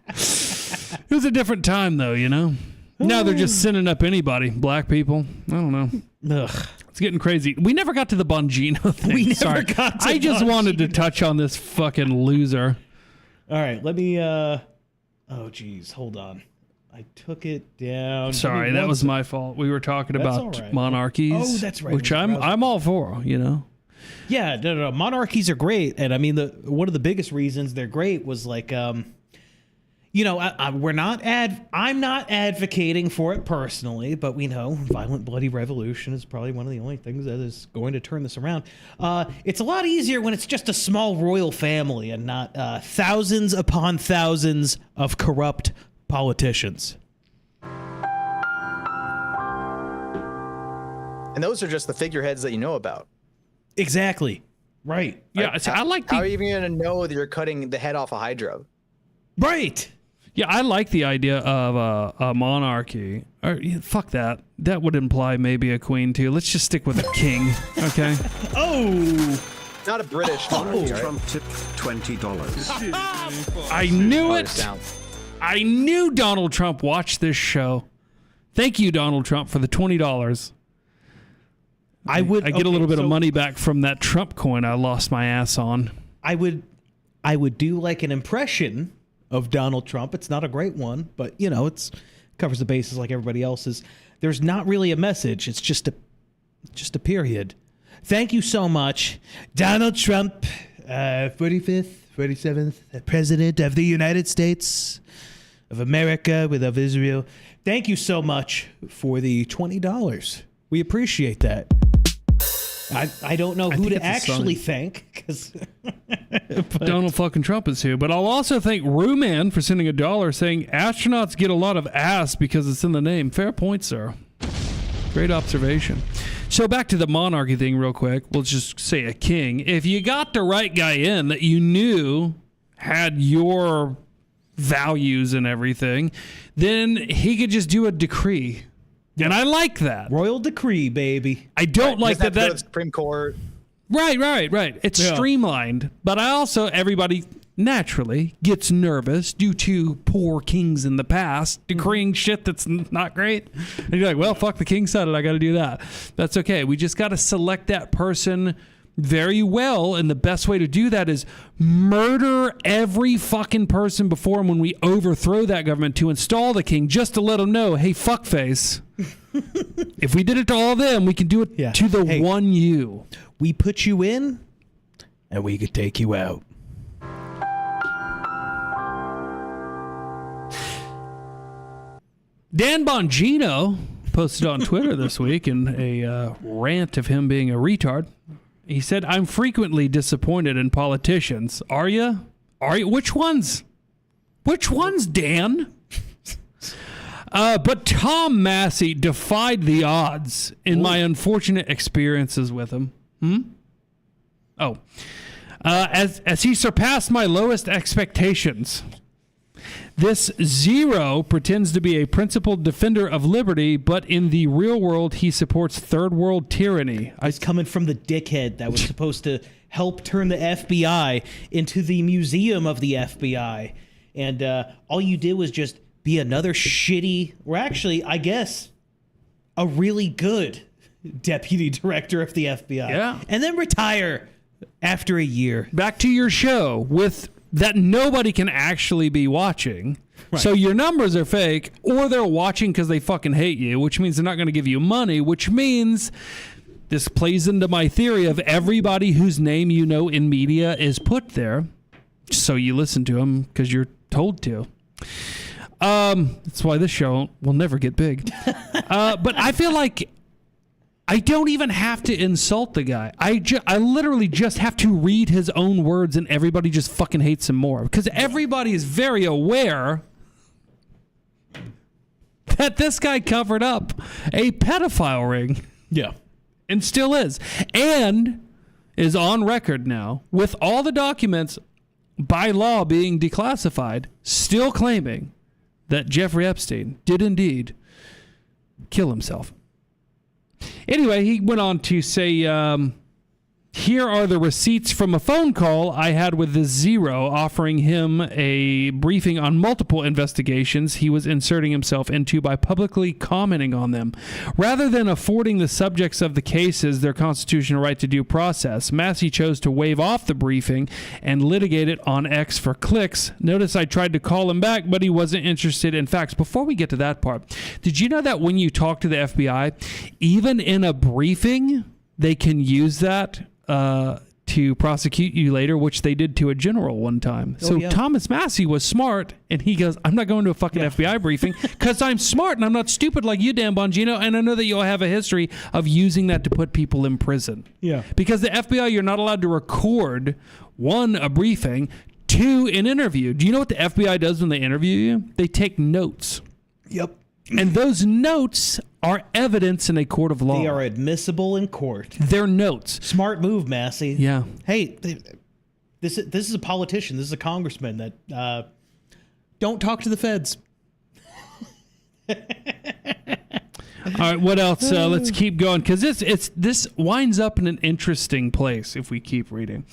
It was a different time, though, you know? Now they're just sending up anybody. Black people. I don't know. Ugh. It's getting crazy. We never got to the Bongino thing. We never Sorry. got to I just wanted to Bongino. touch on this fucking loser. All right, let me, oh, geez, hold on. I took it down. Sorry, that was my fault. We were talking That's about all right. monarchies. Oh, that's right. Which I'm all for, you know? Yeah, no. Monarchies are great. And I mean, one of the biggest reasons they're great was like, you know, I'm not advocating for it personally, but we know violent, bloody revolution is probably one of the only things that is going to turn this around. It's a lot easier when it's just a small royal family and not thousands upon thousands of corrupt politicians. And those are just the figureheads that you know about. Exactly. Right. Yeah, I like How are you even going to know that you're cutting the head off a Hydra? Right. Yeah, I like the idea of a monarchy. Or, fuck that. That would imply maybe a queen, too. Let's just stick with a king, okay? Oh, Not a British Donald monarchy, right? Trump tipped $20. I knew Oh, it. it's down. I knew Donald Trump watched this show. Thank you, Donald Trump, for the $20. I get a little bit of money back from that Trump coin I lost my ass on. I would do like an impression of Donald Trump. It's not a great one, but it's covers the bases like everybody else's. There's not really a message. It's just a period. Thank you so much, Donald Trump, 45th, 47th President of the United States of America, of Israel. Thank you so much for the $20. We appreciate that. I don't know who to actually thank because Donald fucking Trump is here. But I'll also thank Rooman for sending $1 saying astronauts get a lot of ass because it's in the name. Fair point, sir. Great observation. So back to the monarchy thing real quick. We'll just say a king. If you got the right guy in that you knew had your values and everything, then he could just do a decree. And I like that. Royal decree, baby. I don't like that. Doesn't have to go to the Supreme Court. Right. It's streamlined. But everybody naturally gets nervous due to poor kings in the past decreeing shit that's not great. And you're like, well, fuck, the king said it. I got to do that. That's okay. We just got to select that person very well. And the best way to do that is murder every fucking person before him when we overthrow that government to install the king, just to let them know, hey, fuckface. If we did it to all of them, we can do it to the one you. We put you in, and we could take you out. Dan Bongino posted on Twitter this week in a rant of him being a retard. He said, I'm frequently disappointed in politicians. Are you? Which ones? Which ones, Dan? But Tom Massey defied the odds in my unfortunate experiences with him. As he surpassed my lowest expectations. This Zero pretends to be a principled defender of liberty, but in the real world, he supports third world tyranny. He's coming from the dickhead that was supposed to help turn the FBI into the museum of the FBI. And all you did was just be another shitty, or actually, I guess, a really good deputy director of the FBI. Yeah. And then retire after a year. Back to your show with that nobody can actually be watching. Right. So your numbers are fake, or they're watching because they fucking hate you, which means they're not going to give you money, which means this plays into my theory of everybody whose name you know in media is put there. So you listen to them because you're told to. That's why this show will never get big. But I feel like I don't even have to insult the guy. I literally just have to read his own words and everybody just fucking hates him more. Because everybody is very aware that this guy covered up a pedophile ring. Yeah. And still is. And is on record now with all the documents by law being declassified, still claiming that Jeffrey Epstein did indeed kill himself. Anyway, he went on to say, here are the receipts from a phone call I had with the Zero offering him a briefing on multiple investigations he was inserting himself into by publicly commenting on them. Rather than affording the subjects of the cases their constitutional right to due process, Massey chose to waive off the briefing and litigate it on X for clicks. Notice I tried to call him back, but he wasn't interested in facts. Before we get to that part, did you know that when you talk to the FBI, even in a briefing, they can use that to prosecute you later, which they did to a general one time. So Thomas Massey was smart, and he goes, I'm not going to a fucking FBI briefing because I'm smart and I'm not stupid like you, Dan Bongino, and I know that you'll have a history of using that to put people in prison. Yeah. Because the FBI, you're not allowed to record, 1, a briefing, 2, an interview. Do you know what the FBI does when they interview you? They take notes. Yep. And those notes are evidence in a court of law. They are admissible in court. They're notes. Smart move, Massey. Yeah. Hey, this is a politician. This is a congressman that don't talk to the feds. right, what else? Let's keep going because this winds up in an interesting place if we keep reading.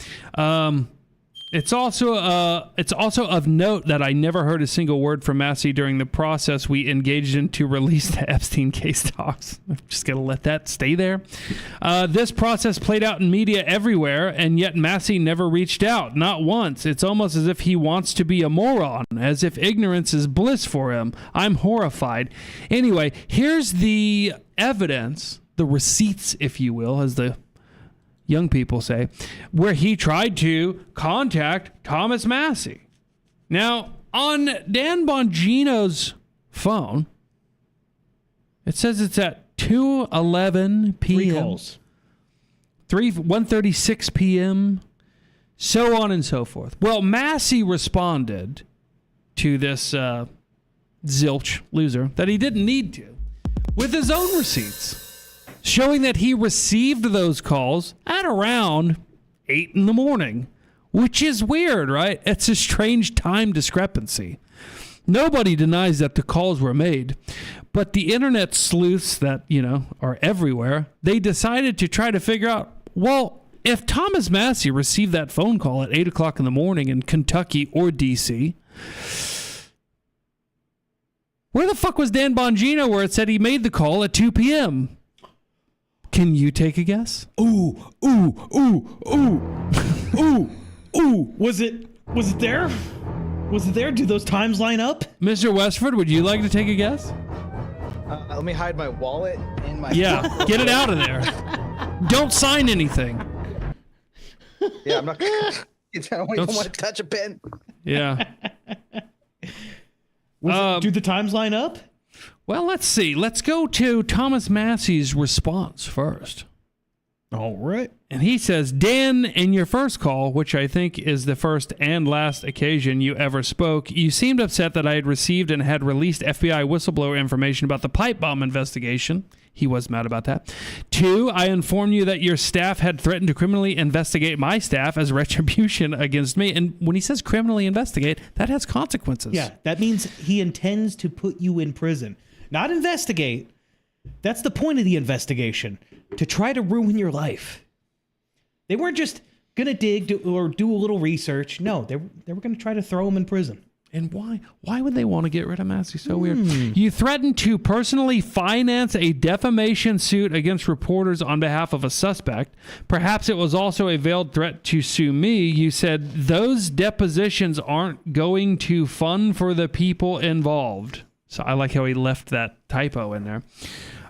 It's also of note that I never heard a single word from Massey during the process we engaged in to release the Epstein case talks. I'm just going to let that stay there. This process played out in media everywhere, and yet Massey never reached out, not once. It's almost as if he wants to be a moron, as if ignorance is bliss for him. I'm horrified. Anyway, here's the evidence, the receipts, if you will, as the young people say, where he tried to contact Thomas Massey. Now, on Dan Bongino's phone, it says it's at 2:11 p.m. 3 calls. 1:36 p.m., so on and so forth. Well, Massey responded to this zilch loser that he didn't need to with his own receipts, showing that he received those calls at around 8 in the morning, which is weird, right? It's a strange time discrepancy. Nobody denies that the calls were made, but the internet sleuths that, are everywhere, they decided to try to figure out, well, if Thomas Massey received that phone call at 8 o'clock in the morning in Kentucky or D.C., where the fuck was Dan Bongino where it said he made the call at 2 p.m.? Can you take a guess? Ooh. Was it there? Was it there? Do those times line up? Mr. Westford, would you like to take a guess? Let me hide my wallet in my. Yeah, get it out of there. Don't sign anything. Yeah, I'm not. I don't even want to touch a pen. Yeah. Do the times line up? Well, let's see. Let's go to Thomas Massey's response first. All right. And he says, Dan, in your first call, which I think is the first and last occasion you ever spoke, you seemed upset that I had received and had released FBI whistleblower information about the pipe bomb investigation. He was mad about that. 2, I informed you that your staff had threatened to criminally investigate my staff as retribution against me. And when he says criminally investigate, that has consequences. Yeah, that means he intends to put you in prison. Not investigate. That's the point of the investigation, to try to ruin your life. They weren't just going to dig or do a little research. No, they were going to try to throw him in prison. And why? Why would they want to get rid of Massey? So weird. You threatened to personally finance a defamation suit against reporters on behalf of a suspect. Perhaps it was also a veiled threat to sue me. You said those depositions aren't going to fund for the people involved. So I like how he left that typo in there.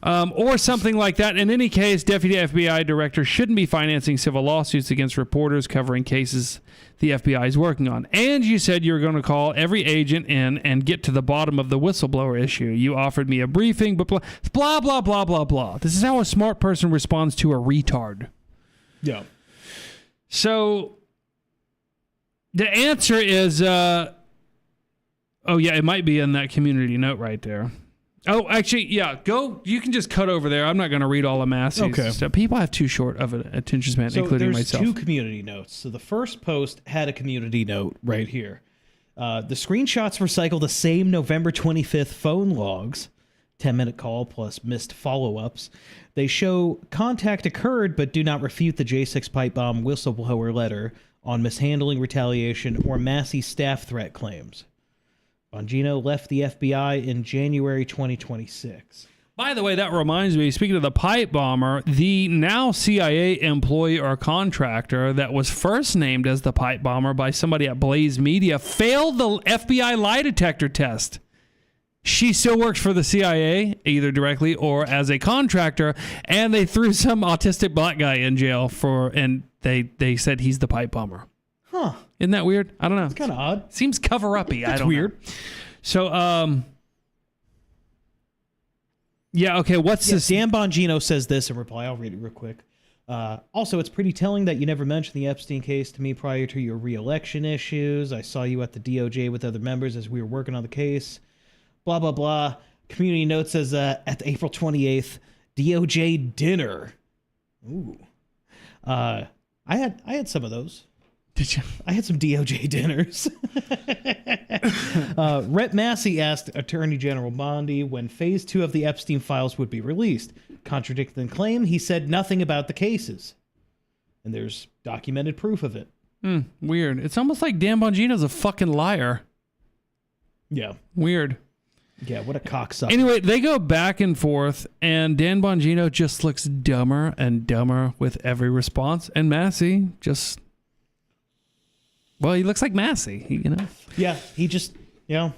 Or something like that. In any case, Deputy FBI Director shouldn't be financing civil lawsuits against reporters covering cases the FBI is working on. And you said you were going to call every agent in and get to the bottom of the whistleblower issue. You offered me a briefing, but blah, blah, blah, blah, blah. This is how a smart person responds to a retard. Yeah. So the answer is, it might be in that community note right there. Oh, actually, yeah, go. You can just cut over there. I'm not going to read all of Massey's stuff. People have too short of an attention span, including myself. So there's 2 community notes. So the first post had a community note right here. The screenshots recycle the same November 25th phone logs, 10-minute call plus missed follow-ups. They show contact occurred but do not refute the J6 pipe bomb whistleblower letter on mishandling, retaliation, or Massey staff threat claims. Bongino left the FBI in January 2026. By the way, that reminds me, speaking of the pipe bomber, the now CIA employee or contractor that was first named as the pipe bomber by somebody at Blaze Media failed the FBI lie detector test. She still works for the CIA, either directly or as a contractor, and they threw some autistic black guy in jail and they said he's the pipe bomber. Huh. Isn't that weird? I don't know. It's kind of odd. Seems cover-uppy. That's I don't weird. know. So, yeah, okay, what's this? Dan Bongino says this in reply. I'll read it real quick. Also, it's pretty telling that you never mentioned the Epstein case to me prior to your re-election issues. I saw you at the DOJ with other members as we were working on the case. Blah, blah, blah. Community note says at the April 28th DOJ dinner. Ooh. I had some of those. Did you? I had some DOJ dinners. Rhett Massey asked Attorney General Bondi when Phase 2 of the Epstein files would be released. Contradicting the claim, he said nothing about the cases. And there's documented proof of it. Weird. It's almost like Dan Bongino's a fucking liar. Yeah. Weird. Yeah, what a cocksucker. Anyway, they go back and forth, and Dan Bongino just looks dumber and dumber with every response. And Massey just... Well, he looks like Massey, you know? Yeah, he just, you know...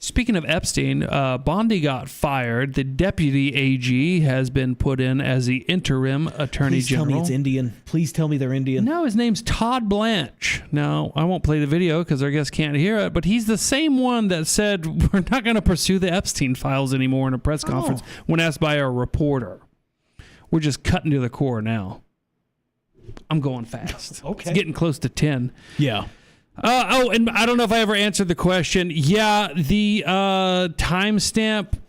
Speaking of Epstein, Bondi got fired. The deputy AG has been put in as the interim attorney Please general. tell me it's Indian. Please tell me they're Indian. No, his name's Todd Blanche. Now, I won't play the video because our guests can't hear it, but he's the same one that said we're not going to pursue the Epstein files anymore in a press conference when asked by a reporter. We're just cutting to the core now. I'm going fast. Okay. It's getting close to 10. Yeah. And I don't know if I ever answered the question. Yeah, the timestamp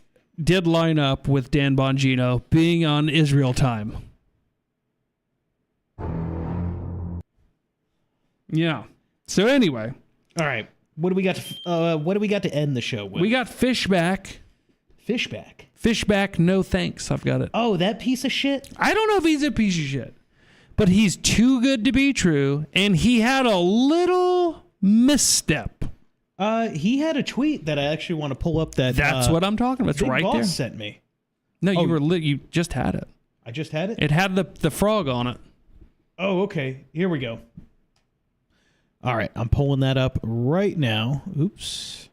did line up with Dan Bongino being on Israel time. Yeah. So anyway, all right. What do we got to end the show with? We got Fishback. Fishback. Fishback, no thanks. I've got it. Oh, that piece of shit? I don't know if he's a piece of shit, but he's too good to be true, and he had a little misstep. He had a tweet that I actually want to pull up. That's what I'm talking about. It's Big right Boss there. Sent me. No, you just had it. I just had it? It had the frog on it. Oh, okay. Here we go. All right, I'm pulling that up right now. Oops.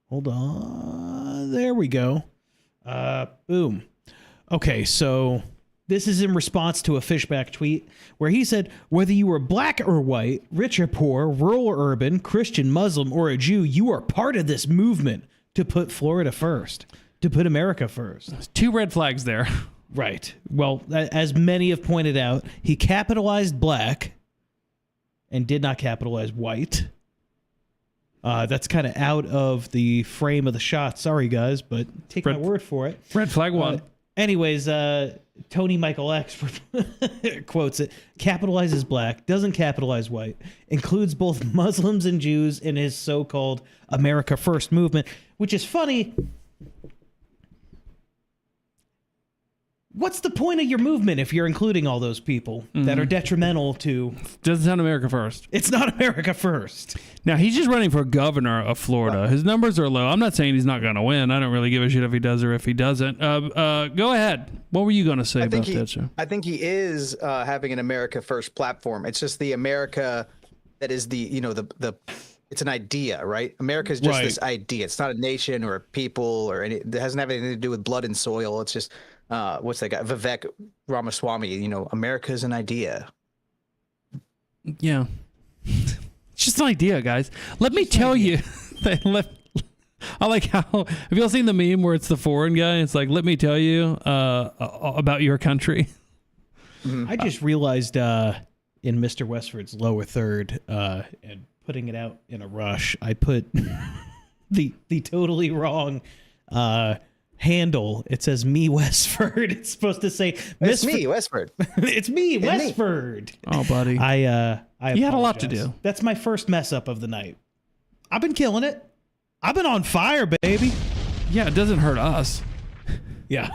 Hold on. There we go. Boom. Okay, so this is in response to a Fishback tweet where he said, whether you were black or white, rich or poor, rural or urban, Christian, Muslim, or a Jew, you are part of this movement to put Florida first, to put America first. There's 2 red flags there. Right. Well, as many have pointed out, he capitalized black and did not capitalize white. That's kind of out of the frame of the shot. Sorry, guys, but take my word for it. Red flag 1. Anyways, Tony Michael X quotes it, capitalizes black, doesn't capitalize white, includes both Muslims and Jews in his so-called America First movement, which is funny. What's the point of your movement if you're including all those people that are detrimental to... Doesn't sound America First. It's not America First. Now, he's just running for governor of Florida. His numbers are low. I'm not saying he's not going to win. I don't really give a shit if he does or if he doesn't. Go ahead. What were you going to say about that, sir? I think he is having an America First platform. It's just the America that is it's an idea, right? America is just this idea. It's not a nation or a people or it doesn't have anything to do with blood and soil. It's just... what's that guy? Vivek Ramaswamy. America's an idea. Yeah. It's just an idea, guys. Let me tell you. I like how... Have you all seen the meme where it's the foreign guy? It's like, let me tell you about your country. Mm-hmm. I just realized in Mr. Westford's lower third and putting it out in a rush, I put the totally wrong... handle. It says me Westford. It's supposed to say it's me Westford. It's me Westford. Oh, buddy. I you had a lot to do. That's my first mess up of the night. I've been killing it. I've been on fire, baby. Yeah, it doesn't hurt us. Yeah.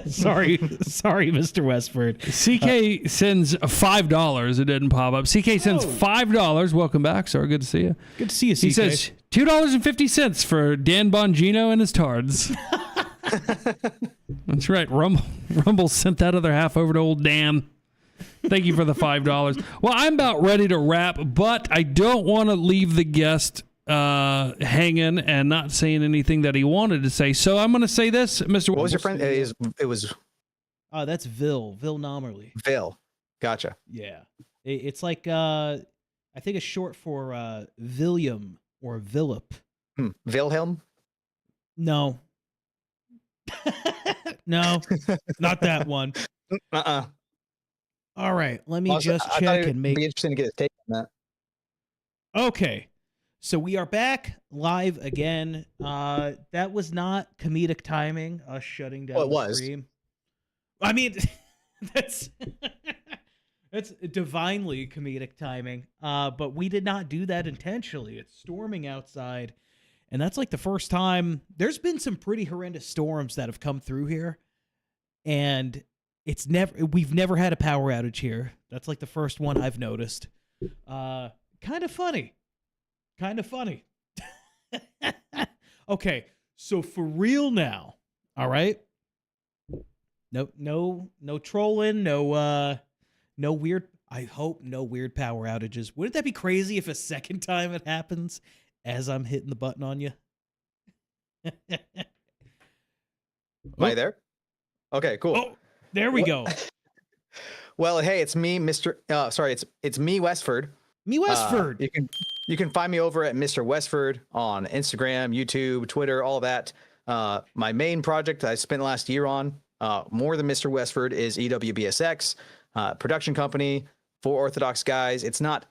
sorry, Mr. Westford. CK sends $5. It didn't pop up. CK sends $5. Welcome back, sir. Good to see you. Good to see you, CK. He says $2.50 for Dan Bongino and his tards. That's right. Rumble sent that other half over to old Dan. Thank you for the $5. Well, I'm about ready to wrap, but I don't want to leave the guest hanging and not saying anything that he wanted to say. So I'm going to say this, Mr. What was your friend? It was. Oh, that's Vil Nomerly. Vil. Gotcha. Yeah. It's like, I think it's short for William or Philip. Wilhelm? No. No, not that one. All right, let me just check and make... It'd be interesting to get a take on that. Okay, so we are back live again. That was not comedic timing, us shutting down the stream. I mean, that's... It's divinely comedic timing. But we did not do that intentionally. It's storming outside, and that's like the first time. There's been some pretty horrendous storms that have come through here, and we've never had a power outage here. That's like the first one I've noticed. Kind of funny. Okay, so for real now, all right? No trolling, no weird. I hope no weird power outages. Wouldn't that be crazy if a second time it happens as I'm hitting the button on you? Am I there? Okay, cool. Oh, there we go. Well, hey, it's me, Mr. Sorry, it's me, WESFORD. Me, WESFORD. You can find me over at Mr. WESFORD on Instagram, YouTube, Twitter, all that. My main project I spent last year on, more than Mr. WESFORD, is EWBSX, production company for Orthodox guys. It's not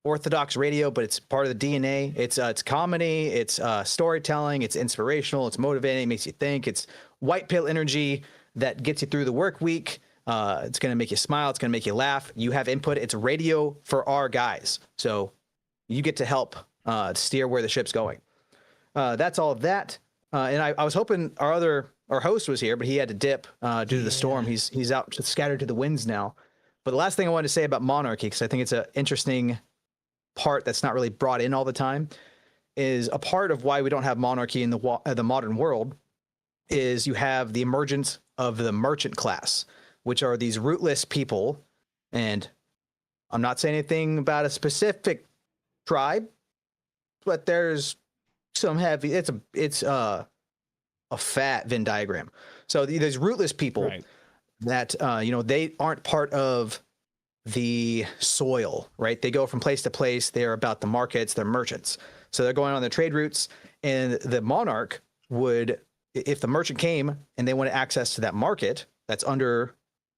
Orthodox radio, but it's part of the DNA. It's comedy, it's storytelling, it's inspirational, it's motivating, it makes you think. It's white pill energy that gets you through the work week. It's going to make you smile. It's going to make you laugh. You have input. It's radio for our guys. So you get to help steer where the ship's going. That's all of that. And I was hoping our host was here, but he had to dip due to the storm. He's out scattered to the winds now. But the last thing I wanted to say about monarchy, because I think it's an interesting part that's not really brought in all the time, is a part of why we don't have monarchy in the modern world is you have the emergence of the merchant class, which are these rootless people. And I'm not saying anything about a specific tribe, but there's some heavy, it's a fat Venn diagram. So there's rootless people that, they aren't part of the soil, right? They go from place to place. They're about the markets, they're merchants. So they're going on their trade routes, and the monarch would, if the merchant came and they wanted access to that market that's under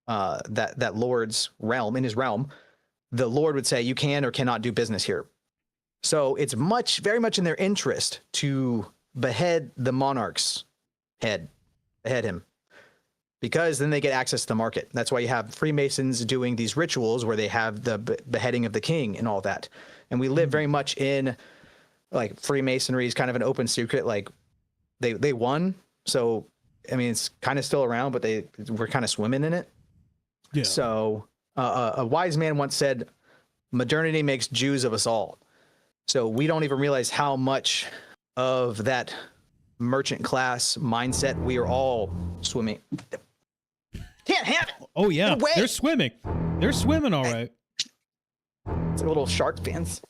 that lord's realm, in his realm, the lord would say, you can or cannot do business here. So it's very much in their interest to behead the monarch's head, behead him, because then they get access to the market. That's why you have Freemasons doing these rituals where they have the beheading of the king and all that. And we live very much in, like, Freemasonry is kind of an open secret. Like, they won. So, I mean, it's kind of still around, but we're kind of swimming in it. Yeah. So a wise man once said, modernity makes Jews of us all. So we don't even realize how much of that merchant class mindset we are all swimming. Can't have it. Oh, yeah. They're swimming. They're swimming all right. It's a little shark fans.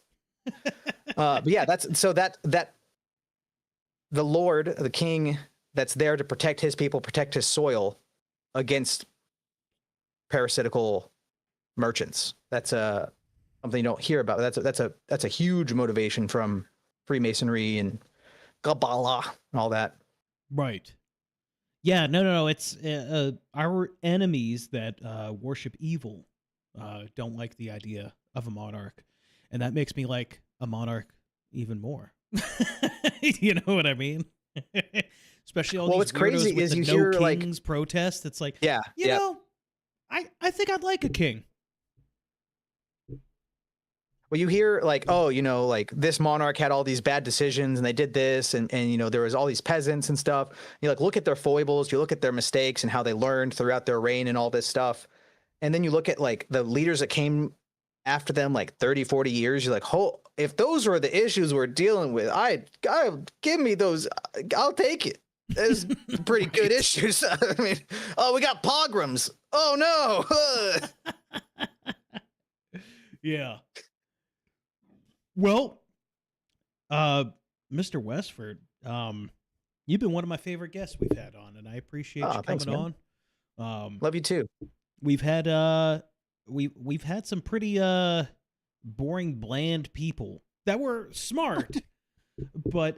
But yeah, that the Lord, the king, that's there to protect his people, protect his soil against parasitical merchants. That's something you don't hear about. That's a huge motivation from Freemasonry and Kabbalah and all that. Right. Yeah. No. It's our enemies that worship evil don't like the idea of a monarch, and that makes me like a monarch even more. You know what I mean? Especially all these what's crazy with is the you no hear kings protest. It's like, you know, I think I'd like a king. Well, you hear like, oh, like this monarch had all these bad decisions and they did this, and there was all these peasants and stuff. You look at their foibles, you look at their mistakes and how they learned throughout their reign and all this stuff. And then you look at like the leaders that came after them, like 30, 40 years, you're like, if those were the issues we're dealing with, give me those. I'll take it. There's pretty good issues. I mean, we got pogroms. Oh no. Yeah. Well, Mr. WESFORD, you've been one of my favorite guests we've had on, and I appreciate you coming on. Love you too. We've had we've had some pretty boring, bland people that were smart, but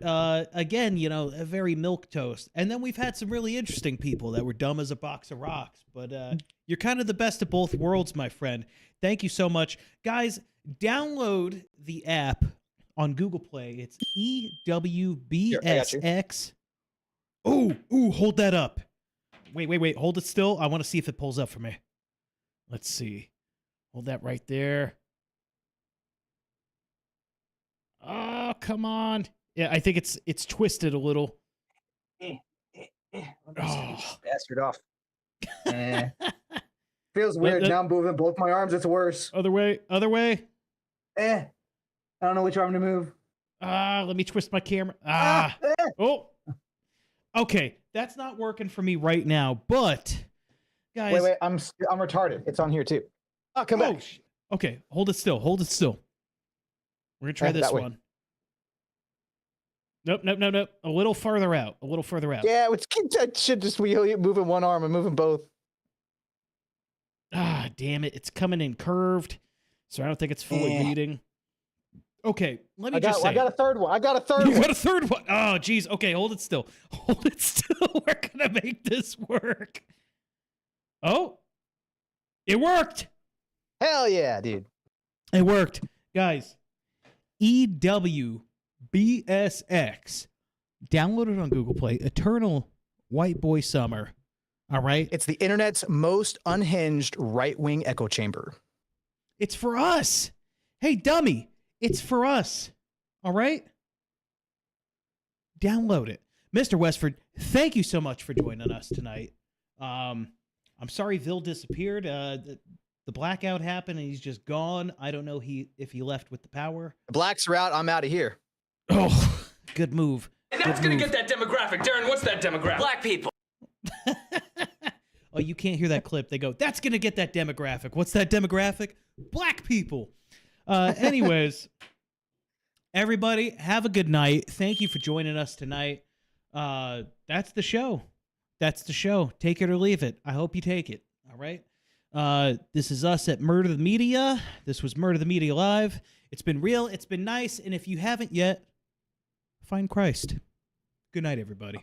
again, very milquetoast. And then we've had some really interesting people that were dumb as a box of rocks. But you're kind of the best of both worlds, my friend. Thank you so much, guys. Download the app on Google Play. It's EWBSX. Ooh, hold that up. Wait. Hold it still. I want to see if it pulls up for me. Let's see. Hold that right there. Oh, come on. Yeah, I think it's twisted a little. Oh. Bastard off. Feels weird. Now I'm moving both my arms. It's worse. Other way. Other way. I don't know which arm to move. Let me twist my camera. Oh. Okay, that's not working for me right now, but guys. Wait, I'm retarded. It's on here too. Oh, come back. Okay, hold it still. Hold it still. We're gonna try this one. Nope. A little farther out. Yeah, I should just be moving one arm and moving both. Ah, damn it. It's coming in curved, so I don't think it's fully reading. Okay, let me just say. I got a third one. You got a third one. Oh, geez. Okay, hold it still. Hold it still. We're going to make this work. Oh, it worked. Hell yeah, dude. It worked. Guys, EWBSX. Download it on Google Play. Eternal White Boy Summer. All right? It's the internet's most unhinged right-wing echo chamber. It's for us. Hey, dummy. It's for us. All right? Download it. Mr. Westford, thank you so much for joining us tonight. I'm sorry Vil disappeared. The blackout happened and he's just gone. I don't know if he left with the power. The blacks are out. I'm out of here. Oh, good move. And that's going to get that demographic. Darren, what's that demographic? Black people. Oh, you can't hear that clip. They go, that's going to get that demographic. What's that demographic? Black people. Anyways, everybody, have a good night. Thank you for joining us tonight. That's the show. Take it or leave it. I hope you take it. All right. This is us at Murder the Media. This was Murder the Media Live. It's been real. It's been nice. And if you haven't yet, find Christ. Good night, everybody.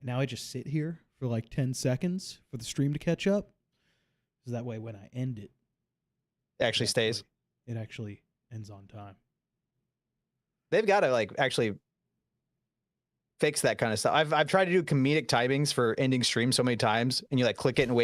Now I just sit here for like 10 seconds for the stream to catch up. So that way when I end it, It actually stays. It actually ends on time. They've got to actually fix that kind of stuff. I've tried to do comedic timings for ending streams so many times, and you click it and wait